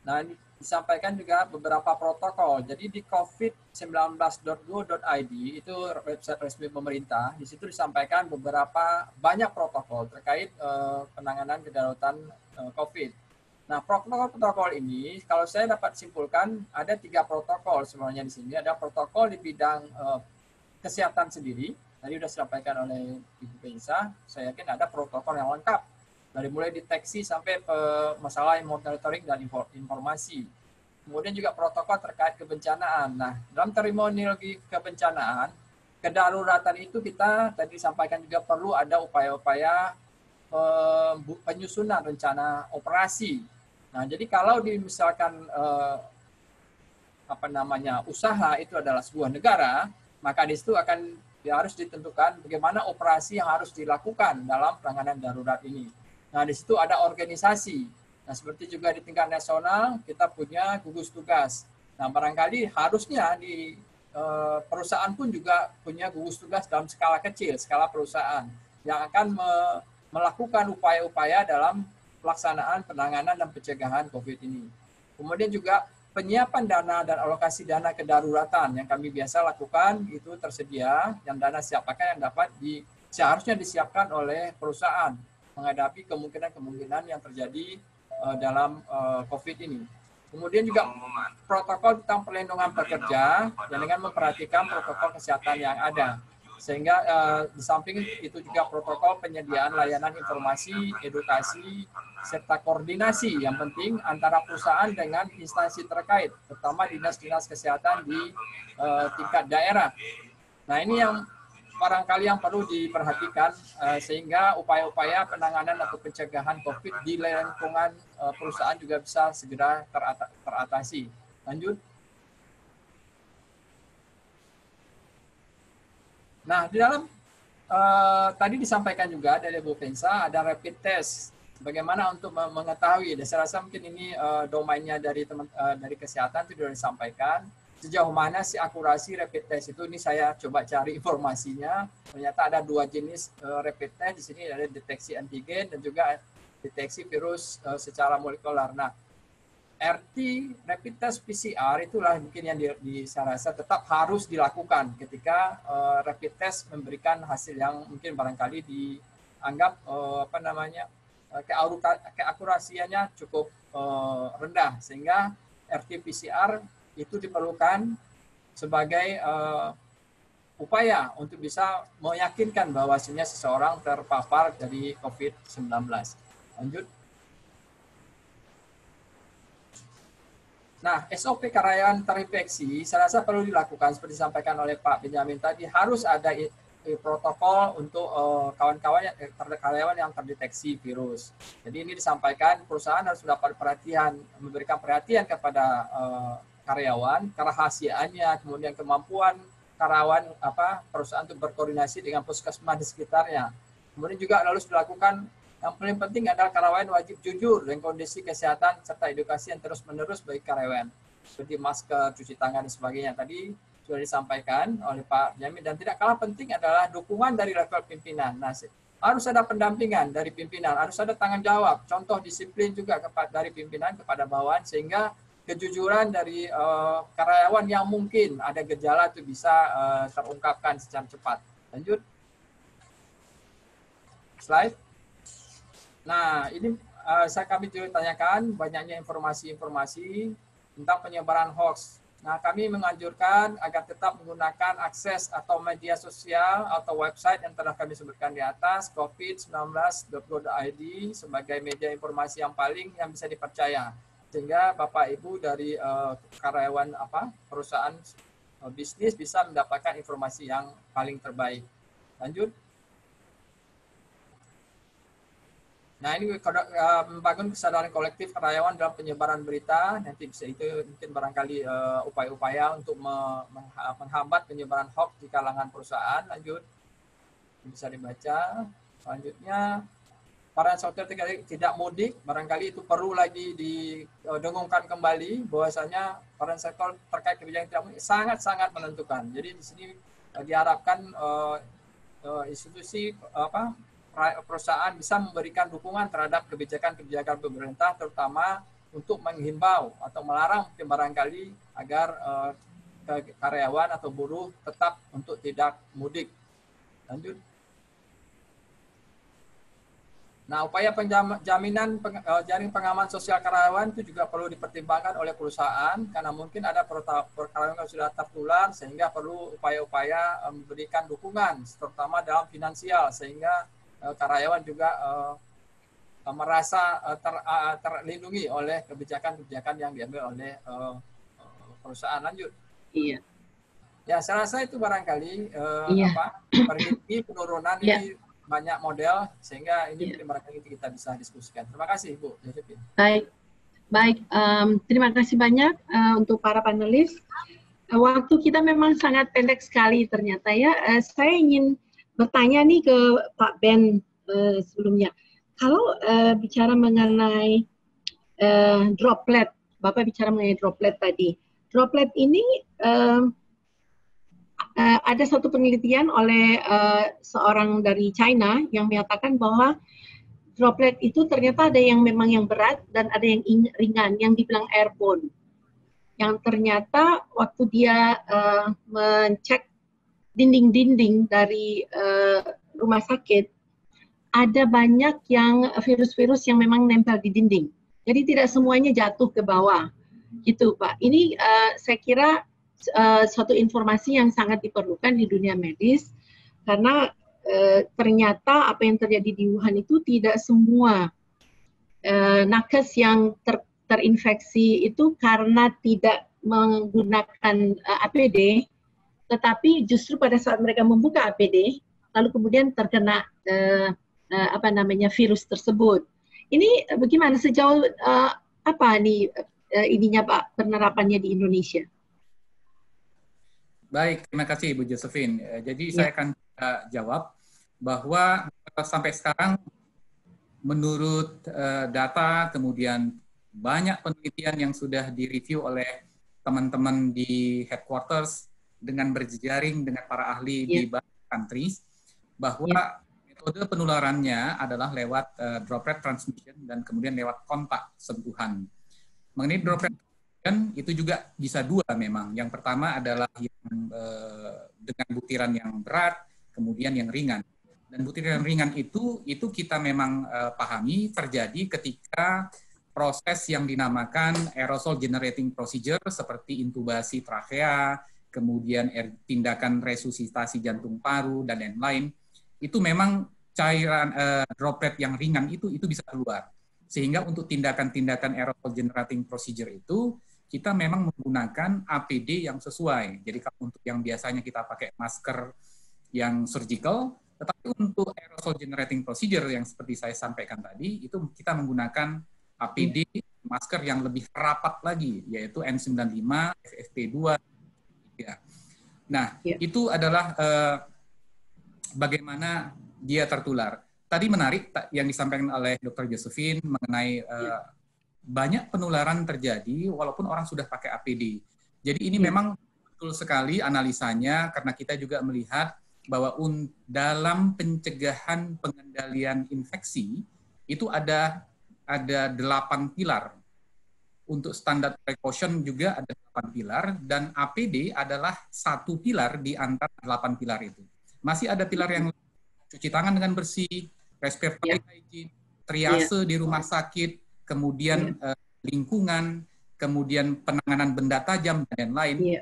Nah, ini disampaikan juga beberapa protokol. Jadi di covid19.go.id itu website resmi pemerintah, di situ disampaikan beberapa banyak protokol terkait penanganan kedaruratan COVID. Nah, protokol ini kalau saya dapat simpulkan ada 3 protokol sebenarnya di sini. Ada protokol di bidang kesehatan sendiri, tadi sudah disampaikan oleh Ibu Pensa, saya yakin ada protokol yang lengkap. Dari mulai deteksi sampai masalah monitoring dan informasi. Kemudian juga protokol terkait kebencanaan. Nah, dalam terminologi kebencanaan, kedaruratan itu kita tadi sampaikan juga perlu ada upaya-upaya penyusunan rencana operasi. Nah, jadi kalau misalkan usaha itu adalah sebuah negara, maka di situ harus ditentukan bagaimana operasi yang harus dilakukan dalam penanganan darurat ini. Nah, di situ ada organisasi. Nah, seperti juga di tingkat nasional, kita punya gugus tugas. Nah, barangkali harusnya di perusahaan pun juga punya gugus tugas dalam skala kecil, skala perusahaan, yang akan melakukan upaya-upaya dalam pelaksanaan penanganan dan pencegahan COVID ini. Kemudian juga penyiapan dana dan alokasi dana kedaruratan yang kami biasa lakukan itu tersedia, yang dana siap pakai yang dapat seharusnya disiapkan oleh perusahaan menghadapi kemungkinan-kemungkinan yang terjadi dalam COVID ini. Kemudian juga protokol tentang perlindungan pekerja yang dengan memperhatikan protokol kesehatan yang ada. Sehingga di samping itu juga protokol penyediaan layanan informasi, edukasi, serta koordinasi yang penting antara perusahaan dengan instansi terkait, terutama dinas-dinas kesehatan di tingkat daerah. Nah, ini yang barangkali yang perlu diperhatikan sehingga upaya-upaya penanganan atau pencegahan COVID di lingkungan perusahaan juga bisa segera teratasi. Lanjut. Nah, di dalam tadi disampaikan juga dari Bu Pensa ada rapid test. Bagaimana untuk mengetahui? Saya rasa mungkin ini domainnya dari dari kesehatan itu sudah disampaikan. Sejauh mana sih akurasi rapid test itu? Ini saya coba cari informasinya. Ternyata ada 2 jenis rapid test. Di sini ada deteksi antigen dan juga deteksi virus secara molekular. Nah, RT rapid test PCR itulah mungkin yang saya rasa tetap harus dilakukan ketika rapid test memberikan hasil yang mungkin barangkali dianggap keakurasiannya cukup rendah, sehingga RT PCR itu diperlukan sebagai upaya untuk bisa meyakinkan bahwasanya seseorang terpapar dari COVID-19. Lanjut. Nah, SOP karyawan terinfeksi saya rasa perlu dilakukan seperti disampaikan oleh Pak Benjamin tadi, harus ada protokol untuk karyawan yang terdeteksi virus. Jadi ini disampaikan perusahaan harus dapat memberikan perhatian kepada karyawan, kerahasiaannya, kemudian kemampuan karyawan perusahaan untuk berkoordinasi dengan puskesmas di sekitarnya. Kemudian juga harus dilakukan yang paling penting adalah karyawan wajib jujur dengan kondisi kesehatan serta edukasi yang terus-menerus bagi karyawan. Seperti masker, cuci tangan dan sebagainya tadi sudah disampaikan oleh Pak Jamin, dan tidak kalah penting adalah dukungan dari level pimpinan. Nah, harus ada pendampingan dari pimpinan, harus ada tanggung jawab, contoh disiplin juga dari pimpinan kepada bawahan, sehingga kejujuran dari karyawan yang mungkin ada gejala itu bisa terungkapkan secara cepat. Lanjut. Slide. Nah, ini kami juga tanyakan banyaknya informasi-informasi tentang penyebaran hoax. Nah, kami menganjurkan agar tetap menggunakan akses atau media sosial atau website yang telah kami sebutkan di atas, covid19.go.id sebagai media informasi yang bisa dipercaya. Sehingga Bapak Ibu dari karyawan perusahaan bisnis bisa mendapatkan informasi yang paling terbaik. Lanjut. Nah, ini membangun kesadaran kolektif karyawan dalam penyebaran berita. Nanti bisa itu mungkin barangkali upaya-upaya untuk menghambat penyebaran hoax di kalangan perusahaan. Lanjut, bisa dibaca. Selanjutnya, para instruktur tidak mudik, barangkali itu perlu lagi didengungkan kembali bahwasanya para instruktur terkait kebijakan tidak mudik sangat-sangat menentukan. Jadi di sini diharapkan institusi perusahaan bisa memberikan dukungan terhadap kebijakan-kebijakan pemerintah, terutama untuk menghimbau atau melarang barangkali agar karyawan atau buruh tetap untuk tidak mudik. Lanjut. Nah, upaya jaminan jaring pengaman sosial karyawan itu juga perlu dipertimbangkan oleh perusahaan karena mungkin ada karyawan yang sudah tertular sehingga perlu upaya-upaya memberikan dukungan terutama dalam finansial sehingga karyawan juga merasa terlindungi oleh kebijakan-kebijakan yang diambil oleh perusahaan. Lanjut. Iya. Ya, saya rasa itu barangkali penurunan ini banyak model sehingga ini barangkali kita bisa diskusikan. Terima kasih Bu Josephine. Baik. Terima kasih banyak untuk para panelis. Waktu kita memang sangat pendek sekali ternyata ya. Saya ingin bertanya nih ke Pak Ben sebelumnya. Kalau bicara mengenai droplet, Bapak bicara mengenai droplet tadi. Droplet ini ada satu penelitian oleh seorang dari China yang menyatakan bahwa droplet itu ternyata ada yang memang yang berat dan ada yang ringan, yang dibilang airborne. Yang ternyata waktu dia mencek dinding-dinding dari rumah sakit, ada banyak yang virus-virus yang memang nempel di dinding. Jadi tidak semuanya jatuh ke bawah, gitu Pak. Ini saya kira suatu informasi yang sangat diperlukan di dunia medis, karena ternyata apa yang terjadi di Wuhan itu tidak semua nakes yang terinfeksi itu karena tidak menggunakan APD, tetapi justru pada saat mereka membuka APD, lalu kemudian terkena virus tersebut. Ini bagaimana sejauh apa nih ininya Pak penerapannya di Indonesia? Baik, terima kasih Ibu Josephine. Jadi saya akan jawab bahwa sampai sekarang menurut data kemudian banyak penelitian yang sudah direview oleh teman-teman di headquarters dengan berjejaring dengan para ahli di banyak countries, bahwa metode penularannya adalah lewat droplet transmission dan kemudian lewat kontak sentuhan. Mengenai droplet transmission itu juga bisa dua memang. Yang pertama adalah yang dengan butiran yang berat, kemudian yang ringan. Dan butiran ringan itu kita memang pahami terjadi ketika proses yang dinamakan aerosol generating procedure seperti intubasi trachea, kemudian tindakan resusitasi jantung paru dan lain-lain, itu memang cairan droplet yang ringan itu bisa keluar. Sehingga untuk tindakan-tindakan aerosol generating procedure itu kita memang menggunakan APD yang sesuai. Jadi kalau untuk yang biasanya kita pakai masker yang surgical, tetapi untuk aerosol generating procedure yang seperti saya sampaikan tadi, itu kita menggunakan APD masker yang lebih rapat lagi, yaitu N95, FFP2. Ya. Nah, itu adalah bagaimana dia tertular. Tadi menarik yang disampaikan oleh Dr. Josephine mengenai banyak penularan terjadi walaupun orang sudah pakai APD. Jadi ini memang betul sekali analisanya karena kita juga melihat bahwa dalam pencegahan pengendalian infeksi itu ada 8 pilar. Untuk standar precaution juga ada 8 pilar, dan APD adalah 1 pilar di antara 8 pilar itu. Masih ada pilar yang cuci tangan dengan bersih, respiratory hygiene, triase di rumah sakit, kemudian lingkungan, kemudian penanganan benda tajam dan lain-lain.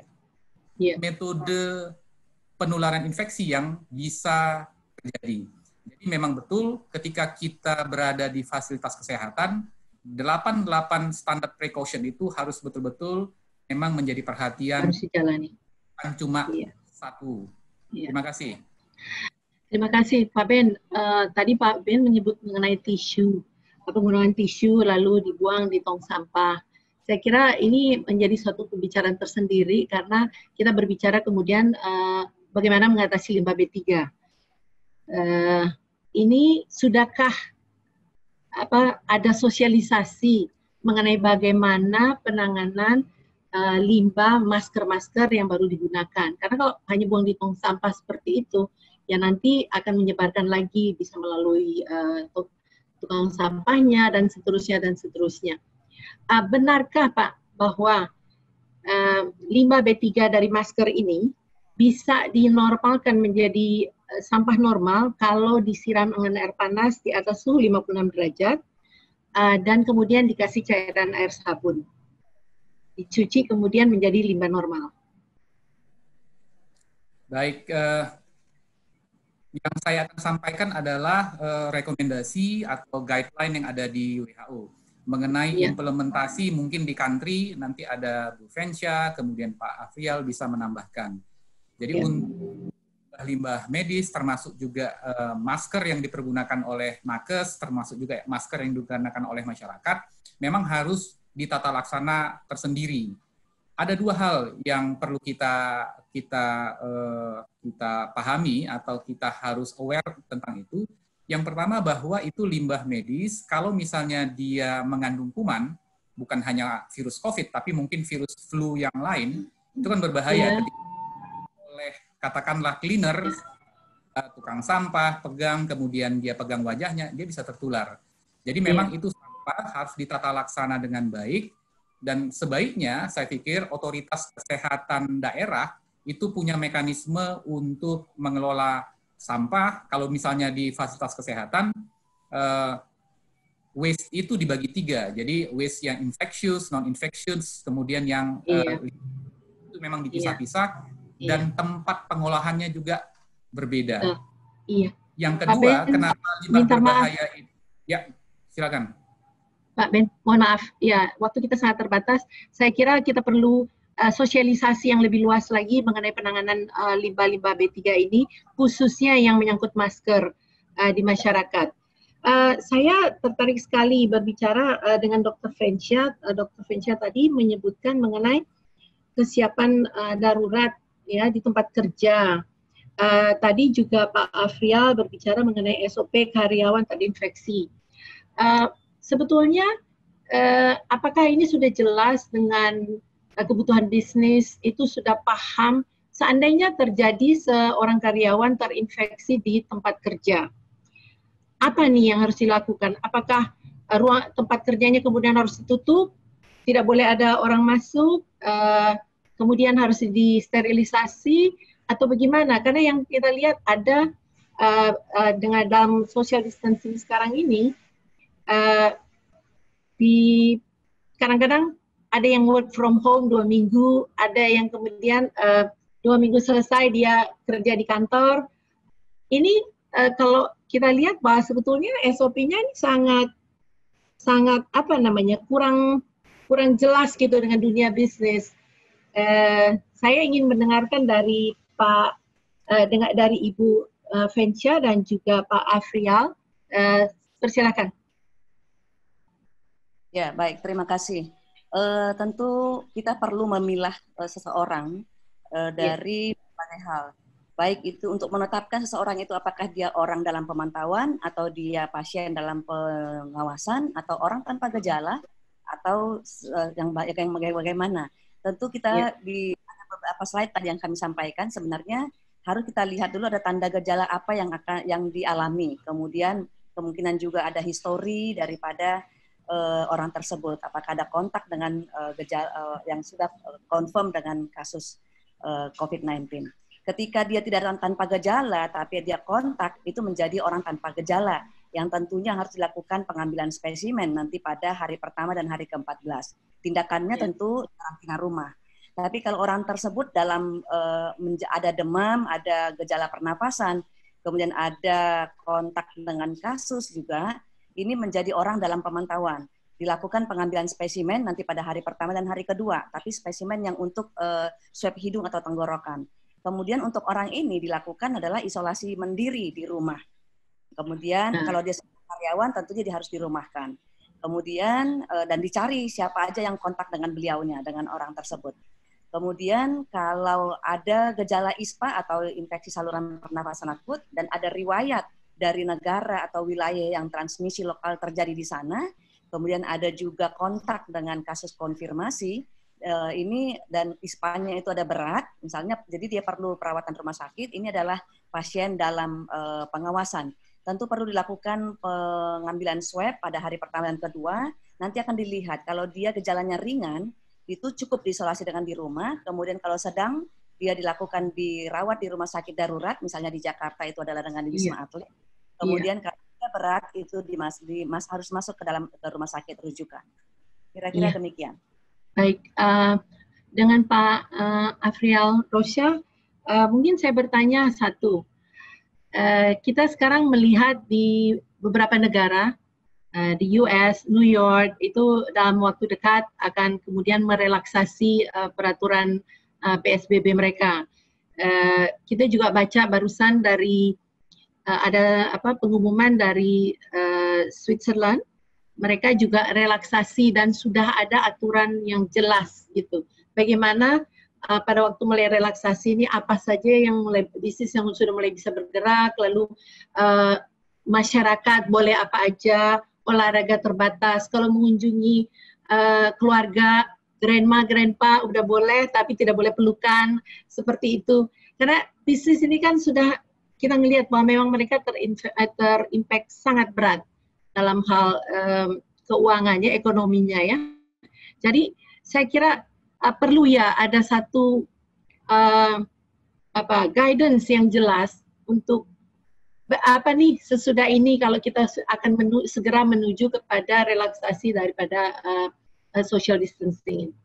Metode penularan infeksi yang bisa terjadi. Jadi memang betul ketika kita berada di fasilitas kesehatan, 8 standar precaution itu harus betul-betul memang menjadi perhatian. Harus dijalani. Bukan cuma satu. Terima kasih. Terima kasih Pak Ben. Tadi Pak Ben menyebut mengenai tisu, penggunaan tisu lalu dibuang di tong sampah. Saya kira ini menjadi suatu pembicaraan tersendiri karena kita berbicara kemudian bagaimana mengatasi limbah B3. Ini sudahkah ada sosialisasi mengenai bagaimana penanganan limbah masker-masker yang baru digunakan? Karena kalau hanya buang di tong sampah seperti itu, ya nanti akan menyebarkan lagi, bisa melalui tukang sampahnya dan seterusnya dan seterusnya. Benarkah Pak bahwa limbah B3 dari masker ini bisa dinormalkan menjadi sampah normal kalau disiram dengan air panas di atas suhu 56 derajat dan kemudian dikasih cairan air sabun, dicuci kemudian menjadi limbah normal? Baik, yang saya akan sampaikan adalah rekomendasi atau guideline yang ada di WHO mengenai implementasi mungkin di country, nanti ada Bu Fensha, kemudian Pak Afrial bisa menambahkan. Jadi untuk limbah medis termasuk juga masker yang dipergunakan oleh nakes, termasuk juga masker yang digunakan oleh masyarakat, memang harus ditata laksana tersendiri. Ada dua hal yang perlu kita pahami atau kita harus aware tentang itu. Yang pertama bahwa itu limbah medis, kalau misalnya dia mengandung kuman, bukan hanya virus COVID, tapi mungkin virus flu yang lain, itu kan berbahaya ketika oleh katakanlah cleaner, tukang sampah, pegang, kemudian dia pegang wajahnya, dia bisa tertular. Jadi memang itu sampah harus ditata laksana dengan baik, dan sebaiknya saya pikir otoritas kesehatan daerah itu punya mekanisme untuk mengelola sampah. Kalau misalnya di fasilitas kesehatan, waste itu dibagi 3. Jadi waste yang infectious, non-infectious, kemudian yang itu memang dipisah-pisah, dan tempat pengolahannya juga berbeda. Yang kedua, kenapa limbah berbahaya itu? Ya, silakan. Pak Ben, mohon maaf, ya waktu kita sangat terbatas. Saya kira kita perlu sosialisasi yang lebih luas lagi mengenai penanganan limbah-limbah B3 ini, khususnya yang menyangkut masker di masyarakat. Saya tertarik sekali berbicara dengan Dr. Fensha. Dr. Fensha tadi menyebutkan mengenai kesiapan darurat ya di tempat kerja. Tadi juga Pak Afrial berbicara mengenai SOP karyawan terinfeksi. Sebetulnya apakah ini sudah jelas dengan kebutuhan bisnis, itu sudah paham seandainya terjadi seorang karyawan terinfeksi di tempat kerja? Apa nih yang harus dilakukan? Apakah ruang tempat kerjanya kemudian harus ditutup, tidak boleh ada orang masuk, kemudian harus disterilisasi, atau bagaimana? Karena yang kita lihat ada dengan dalam social distancing sekarang ini, di kadang-kadang ada yang work from home 2 minggu, ada yang kemudian 2 minggu selesai dia kerja di kantor. Ini kalau kita lihat bahwa sebetulnya SOP-nya ini sangat kurang jelas gitu dengan dunia bisnis. Saya ingin mendengarkan dari dari Ibu Fensha dan juga Pak Afrial. Persilakan. Ya, baik. Terima kasih. Tentu kita perlu memilah seseorang dari berbagai hal. Baik itu untuk menetapkan seseorang itu apakah dia orang dalam pemantauan, atau dia pasien dalam pengawasan, atau orang tanpa gejala, atau yang bagaimana. Tentu kita di beberapa slide tadi yang kami sampaikan, sebenarnya harus kita lihat dulu ada tanda gejala apa yang dialami. Kemudian kemungkinan juga ada histori daripada orang tersebut, apakah ada kontak dengan gejala yang sudah confirm dengan kasus COVID-19. Ketika dia tidak tanpa gejala, tapi dia kontak, itu menjadi orang tanpa gejala. yang tentunya harus dilakukan pengambilan spesimen nanti pada hari pertama dan hari ke-14. Tindakannya tentu karantina rumah. Tapi kalau orang tersebut dalam ada demam, ada gejala pernapasan, kemudian ada kontak dengan kasus juga, ini menjadi orang dalam pemantauan. Dilakukan pengambilan spesimen nanti pada hari pertama dan hari kedua, tapi spesimen yang untuk swab hidung atau tenggorokan. Kemudian untuk orang ini dilakukan adalah isolasi mandiri di rumah. Kemudian kalau dia karyawan tentunya dia harus dirumahkan. Kemudian dan dicari siapa aja yang kontak dengan beliaunya, dengan orang tersebut. Kemudian kalau ada gejala ISPA atau infeksi saluran pernapasan akut dan ada riwayat dari negara atau wilayah yang transmisi lokal terjadi di sana, kemudian ada juga kontak dengan kasus konfirmasi, ini dan ISPA-nya itu ada berat, misalnya jadi dia perlu perawatan rumah sakit, ini adalah pasien dalam pengawasan. Tentu perlu dilakukan pengambilan swab pada hari pertama dan kedua, nanti akan dilihat kalau dia gejalanya ringan, itu cukup diisolasi dengan di rumah, kemudian kalau sedang dia dilakukan dirawat di rumah sakit darurat, misalnya di Jakarta itu adalah dengan di Wisma Atlet. Kemudian kalau berat itu harus masuk ke dalam rumah sakit rujukan. Kira-kira demikian. Baik, dengan Pak Afrial Rosya, mungkin saya bertanya satu. Kita sekarang melihat di beberapa negara, di US, New York, itu dalam waktu dekat akan kemudian merelaksasi peraturan PSBB mereka. Kita juga baca barusan dari ada pengumuman dari Switzerland, mereka juga relaksasi dan sudah ada aturan yang jelas gitu. Bagaimana pada waktu mulai relaksasi ini apa saja yang mulai bisnis yang sudah mulai bisa bergerak, lalu masyarakat boleh apa aja, olahraga terbatas, kalau mengunjungi keluarga, grandma, grandpa udah boleh, tapi tidak boleh pelukan, seperti itu. Karena bisnis ini kan sudah kita ngelihat bahwa memang mereka terimpact sangat berat dalam hal keuangannya, ekonominya ya. Jadi saya kira perlu ya ada satu guidance yang jelas untuk apa nih sesudah ini kalau kita akan segera menuju kepada relaksasi daripada social distancing.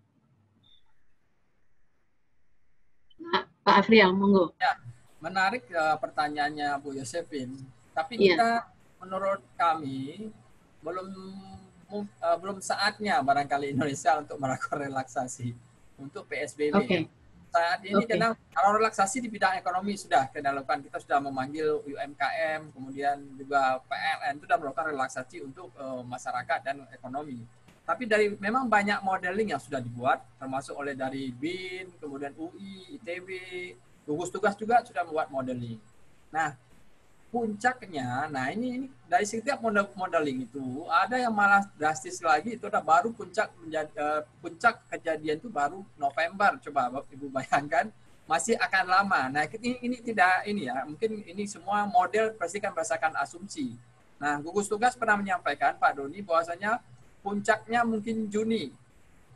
Pak Afrial, monggo. Ya, menarik pertanyaannya Bu Yosefin. Tapi kita menurut kami belum saatnya barangkali Indonesia untuk melakukan relaksasi untuk PSBB. Okay. Saat ini karena kalau relaksasi di bidang ekonomi sudah kita lakukan, kita sudah memanggil UMKM, kemudian juga PLN itu sudah melakukan relaksasi untuk masyarakat dan ekonomi. Tapi memang banyak modeling yang sudah dibuat, termasuk oleh dari BIN, kemudian UI, ITB, gugus tugas juga sudah membuat modeling. Nah, puncaknya, ini dari setiap modeling itu ada yang malah drastis lagi, itu ada baru puncak kejadian itu baru November. Coba Ibu bayangkan, masih akan lama. Nah, ini tidak mungkin ini semua model pasti kan berdasarkan asumsi. Nah, gugus tugas pernah menyampaikan Pak Doni bahwasanya puncaknya mungkin Juni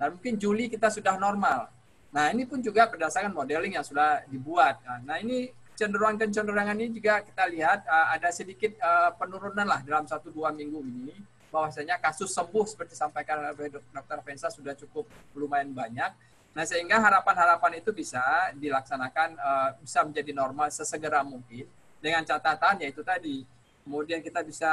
dan mungkin Juli kita sudah normal. Nah, ini pun juga berdasarkan modeling yang sudah dibuat. Nah, ini kecenderungan ini juga kita lihat ada sedikit penurunan lah dalam 1-2 minggu ini, bahwasanya kasus sembuh seperti disampaikan oleh Dr. Fensa sudah cukup lumayan banyak. Nah, sehingga harapan-harapan itu bisa dilaksanakan, bisa menjadi normal sesegera mungkin, dengan catatan yaitu tadi, kemudian kita bisa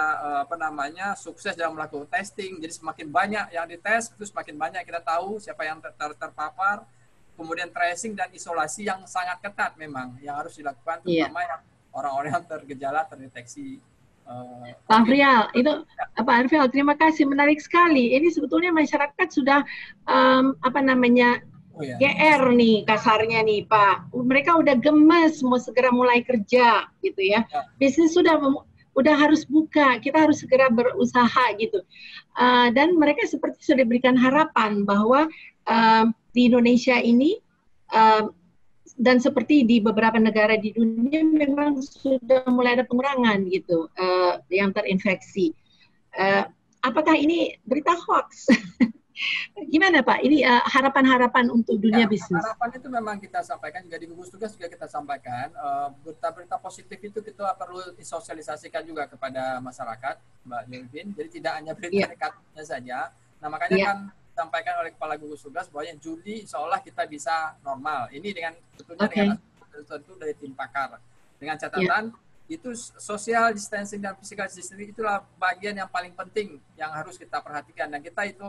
sukses dalam melakukan testing, jadi semakin banyak yang dites, itu semakin banyak kita tahu siapa yang terpapar. Kemudian tracing dan isolasi yang sangat ketat memang yang harus dilakukan, terutama yang orang-orang yang tergejala terdeteksi. Pak Afrial, Pak Afrial, terima kasih, menarik sekali. Ini sebetulnya masyarakat sudah GR nih kasarnya nih Pak. Mereka udah gemes mau segera mulai kerja gitu ya. Bisnis sudah harus buka, kita harus segera berusaha gitu. Dan mereka seperti sudah diberikan harapan bahwa di Indonesia ini dan seperti di beberapa negara di dunia memang sudah mulai ada pengurangan gitu yang terinfeksi. Apakah ini berita hoax? Gimana Pak? Ini harapan-harapan untuk dunia bisnis. Harapan itu memang kita sampaikan juga di gugus tugas juga kita sampaikan berita-berita positif itu kita perlu disosialisasikan juga kepada masyarakat, Mbak Yulvin. Jadi tidak hanya berita negatifnya saja. Nah makanya kan disampaikan oleh kepala gugus tugas bahwa yang Juli seolah kita bisa normal. Ini dengan tentunya dengan tentu dari tim pakar. Dengan catatan itu social distancing dan physical distancing itulah bagian yang paling penting yang harus kita perhatikan dan kita itu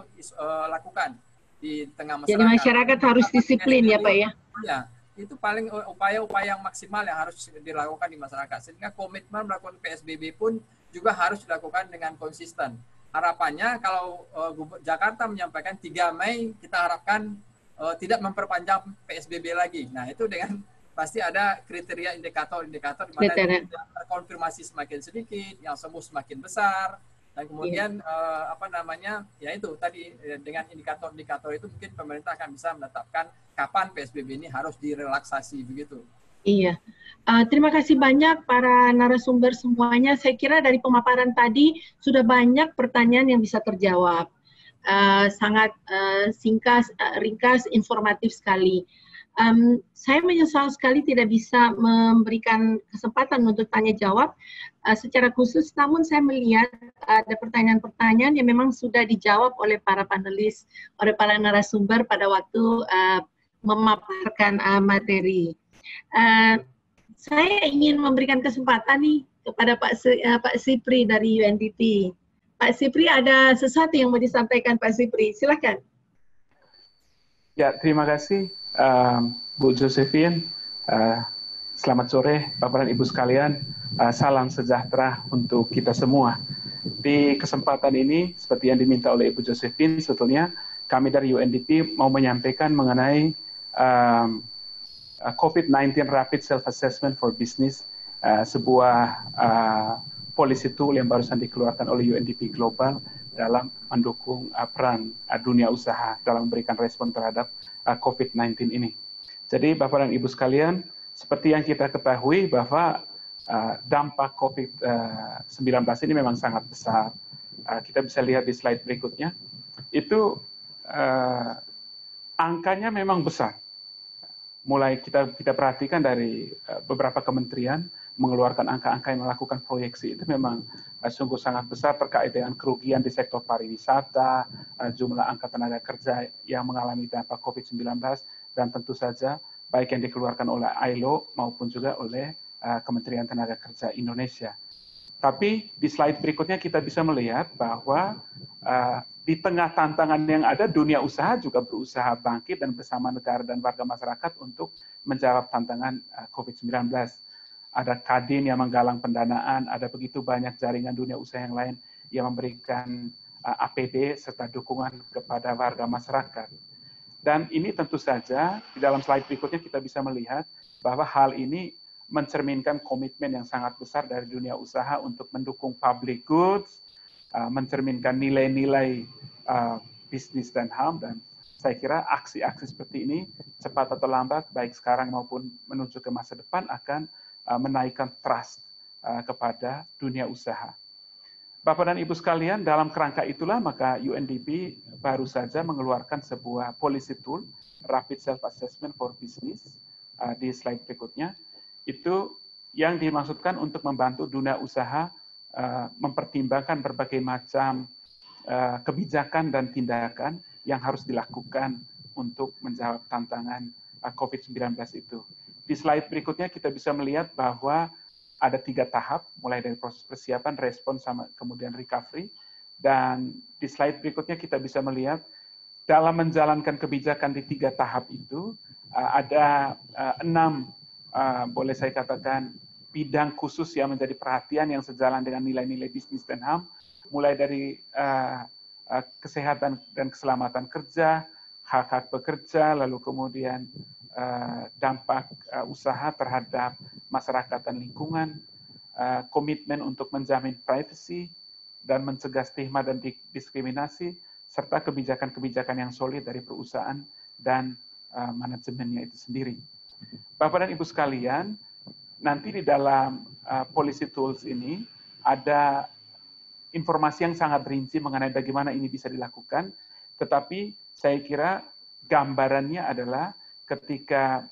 lakukan di tengah masyarakat. Jadi masyarakat harus disiplin ya Pak ya? Ya, itu paling upaya-upaya yang maksimal yang harus dilakukan di masyarakat. Sehingga komitmen melakukan PSBB pun juga harus dilakukan dengan konsisten. Harapannya kalau Jakarta menyampaikan 3 Mei kita harapkan tidak memperpanjang PSBB lagi. Nah itu dengan pasti ada kriteria indikator-indikator di mana yang terkonfirmasi semakin sedikit, yang sembuh semakin besar, dan kemudian ya itu tadi dengan indikator-indikator itu mungkin pemerintah akan bisa menetapkan kapan PSBB ini harus direlaksasi begitu. Iya, terima kasih banyak para narasumber semuanya. Saya kira dari pemaparan tadi sudah banyak pertanyaan yang bisa terjawab. Sangat singkat, ringkas, informatif sekali. Saya menyesal sekali tidak bisa memberikan kesempatan untuk tanya jawab secara khusus, namun saya melihat ada pertanyaan-pertanyaan yang memang sudah dijawab oleh para panelis, oleh para narasumber pada waktu memaparkan materi. Saya ingin memberikan kesempatan nih kepada Pak Sipri dari UNDP. Pak Sipri, ada sesuatu yang mau disampaikan Pak Sipri, silakan. Ya, terima kasih Bu Josephine. Selamat sore Bapak dan Ibu sekalian. Salam sejahtera untuk kita semua. Di kesempatan ini, seperti yang diminta oleh Ibu Josephine, sebetulnya kami dari UNDP mau menyampaikan mengenai COVID-19 Rapid Self-Assessment for Business, sebuah policy tool yang barusan dikeluarkan oleh UNDP Global dalam mendukung peran dunia usaha dalam memberikan respon terhadap COVID-19 ini. Jadi Bapak dan Ibu sekalian, seperti yang kita ketahui bahwa dampak COVID-19 ini memang sangat besar. Kita bisa lihat di slide berikutnya. Itu angkanya memang besar. Mulai kita perhatikan dari beberapa kementerian mengeluarkan angka-angka yang melakukan proyeksi itu memang sungguh sangat besar terkait dengan kerugian di sektor pariwisata, jumlah angka tenaga kerja yang mengalami dampak COVID-19, dan tentu saja baik yang dikeluarkan oleh ILO maupun juga oleh Kementerian Tenaga Kerja Indonesia. Tapi di slide berikutnya kita bisa melihat bahwa di tengah tantangan yang ada, dunia usaha juga berusaha bangkit dan bersama negara dan warga masyarakat untuk menjawab tantangan COVID-19. Ada Kadin yang menggalang pendanaan, ada begitu banyak jaringan dunia usaha yang lain yang memberikan APD serta dukungan kepada warga masyarakat. Dan ini tentu saja di dalam slide berikutnya kita bisa melihat bahwa hal ini mencerminkan komitmen yang sangat besar dari dunia usaha untuk mendukung public goods, mencerminkan nilai-nilai bisnis dan HAM, dan saya kira aksi-aksi seperti ini cepat atau lambat, baik sekarang maupun menuju ke masa depan, akan menaikkan trust kepada dunia usaha. Bapak dan Ibu sekalian, dalam kerangka itulah maka UNDP baru saja mengeluarkan sebuah policy tool, Rapid Self-Assessment for Business, di slide berikutnya. Itu yang dimaksudkan untuk membantu dunia usaha mempertimbangkan berbagai macam kebijakan dan tindakan yang harus dilakukan untuk menjawab tantangan COVID-19 itu. Di slide berikutnya kita bisa melihat bahwa ada 3 tahap, mulai dari proses persiapan, respon, sama kemudian recovery. Dan di slide berikutnya kita bisa melihat dalam menjalankan kebijakan di 3 tahap itu, ada 6, boleh saya katakan, bidang khusus yang menjadi perhatian yang sejalan dengan nilai-nilai bisnis dan HAM, mulai dari kesehatan dan keselamatan kerja, hak-hak pekerja, lalu kemudian dampak usaha terhadap masyarakat dan lingkungan, komitmen untuk menjamin privacy dan mencegah stigma dan diskriminasi, serta kebijakan-kebijakan yang solid dari perusahaan dan manajemennya itu sendiri. Bapak dan Ibu sekalian, nanti di dalam policy tools ini ada informasi yang sangat rinci mengenai bagaimana ini bisa dilakukan, tetapi Saya kira gambarannya adalah ketika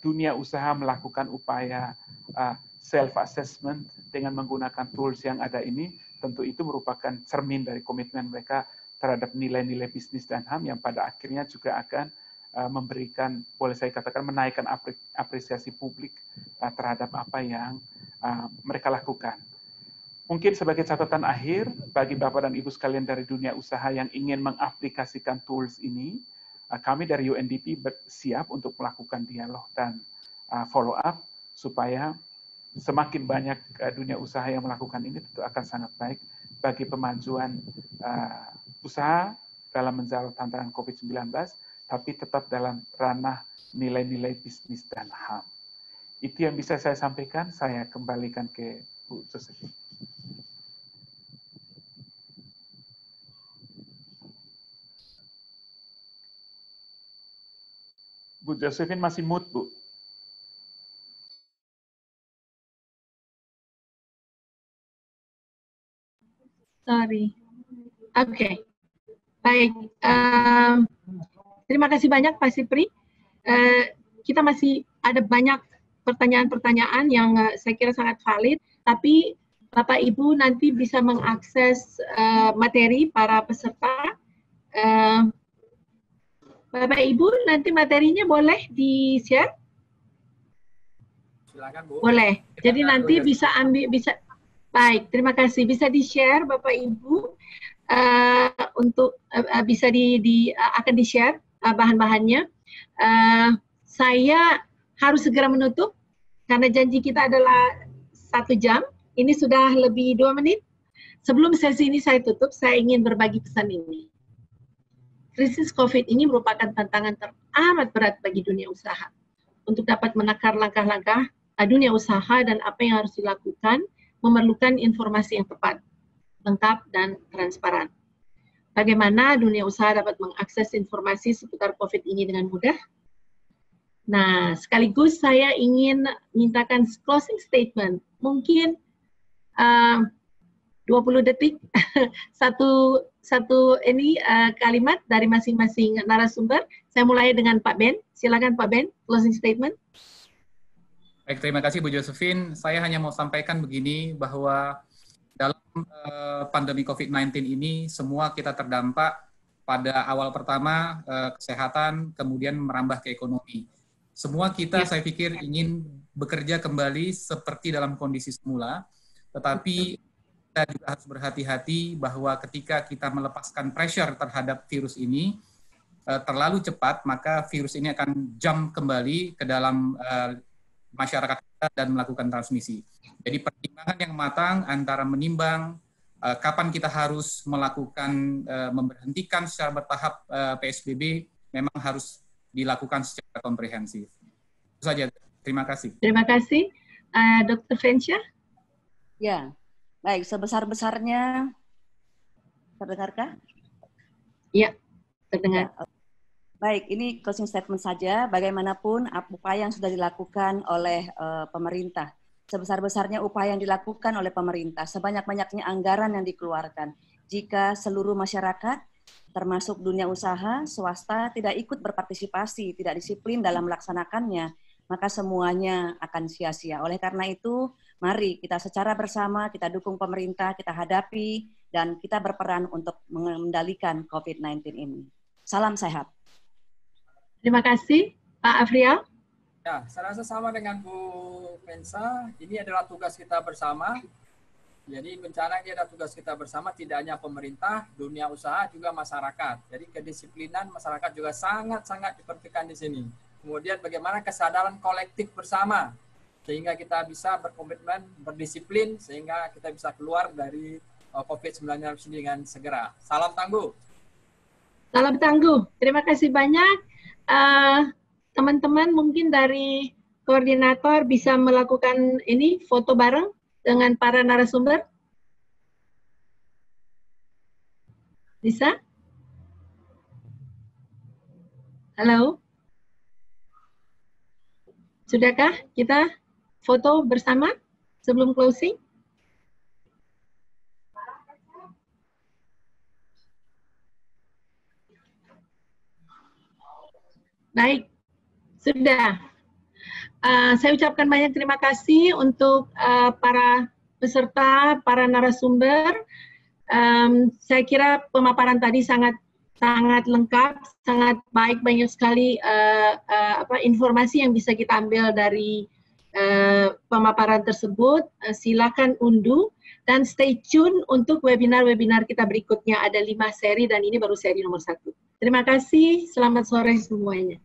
dunia usaha melakukan upaya self-assessment dengan menggunakan tools yang ada ini, tentu itu merupakan cermin dari komitmen mereka terhadap nilai-nilai bisnis dan HAM yang pada akhirnya juga akan memberikan, boleh saya katakan, menaikkan apresiasi publik terhadap apa yang mereka lakukan. Mungkin sebagai catatan akhir, bagi Bapak dan Ibu sekalian dari dunia usaha yang ingin mengaplikasikan tools ini, kami dari UNDP siap untuk melakukan dialog dan follow up supaya semakin banyak dunia usaha yang melakukan ini tentu akan sangat baik bagi pemajuan usaha dalam menjawab tantangan COVID-19, tapi tetap dalam ranah nilai-nilai bisnis dan HAM. Itu yang bisa saya sampaikan. Saya kembalikan ke Bu Josephine. Bu Josephine masih mute, Bu. Sorry. Oke. Baik. Terima kasih banyak Pak Sipri. Kita masih ada banyak pertanyaan-pertanyaan yang saya kira sangat valid, tapi Bapak Ibu nanti bisa mengakses materi para peserta. Bapak Ibu nanti materinya boleh di-share? Silakan Bu. Boleh. Jadi nanti bisa ambil, bisa. Baik, terima kasih. Bisa di-share Bapak Ibu untuk bisa akan di-share bahan-bahannya. Saya harus segera menutup karena janji kita adalah 1 jam. Ini sudah lebih 2 menit. Sebelum sesi ini saya tutup, saya ingin berbagi pesan ini. Krisis COVID ini merupakan tantangan teramat berat bagi dunia usaha. Untuk dapat menakar langkah-langkah dunia usaha dan apa yang harus dilakukan, memerlukan informasi yang tepat, lengkap, dan transparan. Bagaimana dunia usaha dapat mengakses informasi seputar COVID ini dengan mudah? Nah, sekaligus saya ingin mintakan closing statement. Mungkin 20 detik, satu kalimat dari masing-masing narasumber. Saya mulai dengan Pak Ben. Silakan Pak Ben, closing statement. Baik, terima kasih Bu Josephine. Saya hanya mau sampaikan begini, bahwa dalam pandemi COVID-19 ini semua kita terdampak. Pada awal pertama kesehatan, kemudian merambah ke ekonomi. Semua kita saya pikir ingin bekerja kembali seperti dalam kondisi semula, tetapi kita juga harus berhati-hati bahwa ketika kita melepaskan pressure terhadap virus ini terlalu cepat, maka virus ini akan jump kembali ke dalam masyarakat kita dan melakukan transmisi. Jadi pertimbangan yang matang antara menimbang kapan kita harus melakukan memberhentikan secara bertahap PSBB memang harus dilakukan secara komprehensif. Itu saja. Terima kasih. Terima kasih. Dr. Fensha? Ya, baik. Sebesar-besarnya, terdengarkah? Iya, terdengar. Ya. Baik, ini closing statement saja. Bagaimanapun upaya yang sudah dilakukan oleh pemerintah, sebesar-besarnya upaya yang dilakukan oleh pemerintah, sebanyak-banyaknya anggaran yang dikeluarkan. Jika seluruh masyarakat, termasuk dunia usaha, swasta, tidak ikut berpartisipasi, tidak disiplin dalam melaksanakannya, maka semuanya akan sia-sia. Oleh karena itu, mari kita secara bersama, kita dukung pemerintah, kita hadapi, dan kita berperan untuk mengendalikan COVID-19 ini. Salam sehat. Terima kasih, Pak Afrial. Ya, saya rasa sama dengan Bu Pensa, ini adalah tugas kita bersama. Jadi bencana ini adalah tugas kita bersama, tidak hanya pemerintah, dunia usaha, juga masyarakat. Jadi kedisiplinan masyarakat juga sangat-sangat diperlukan di sini. Kemudian bagaimana kesadaran kolektif bersama, sehingga kita bisa berkomitmen, berdisiplin, sehingga kita bisa keluar dari COVID-19 ini dengan segera. Salam tangguh. Salam tangguh. Terima kasih banyak. Teman-teman mungkin dari koordinator bisa melakukan ini foto bareng dengan para narasumber. Bisa? Halo? Sudahkah kita foto bersama sebelum closing? Baik, sudah. Saya ucapkan banyak terima kasih untuk para peserta, para narasumber. Saya kira pemaparan tadi sangat lengkap, sangat baik, banyak sekali informasi yang bisa kita ambil dari pemaparan tersebut. Silakan unduh dan stay tune untuk webinar-webinar kita berikutnya. Ada 5 seri dan ini baru seri nomor 1. Terima kasih, selamat sore semuanya.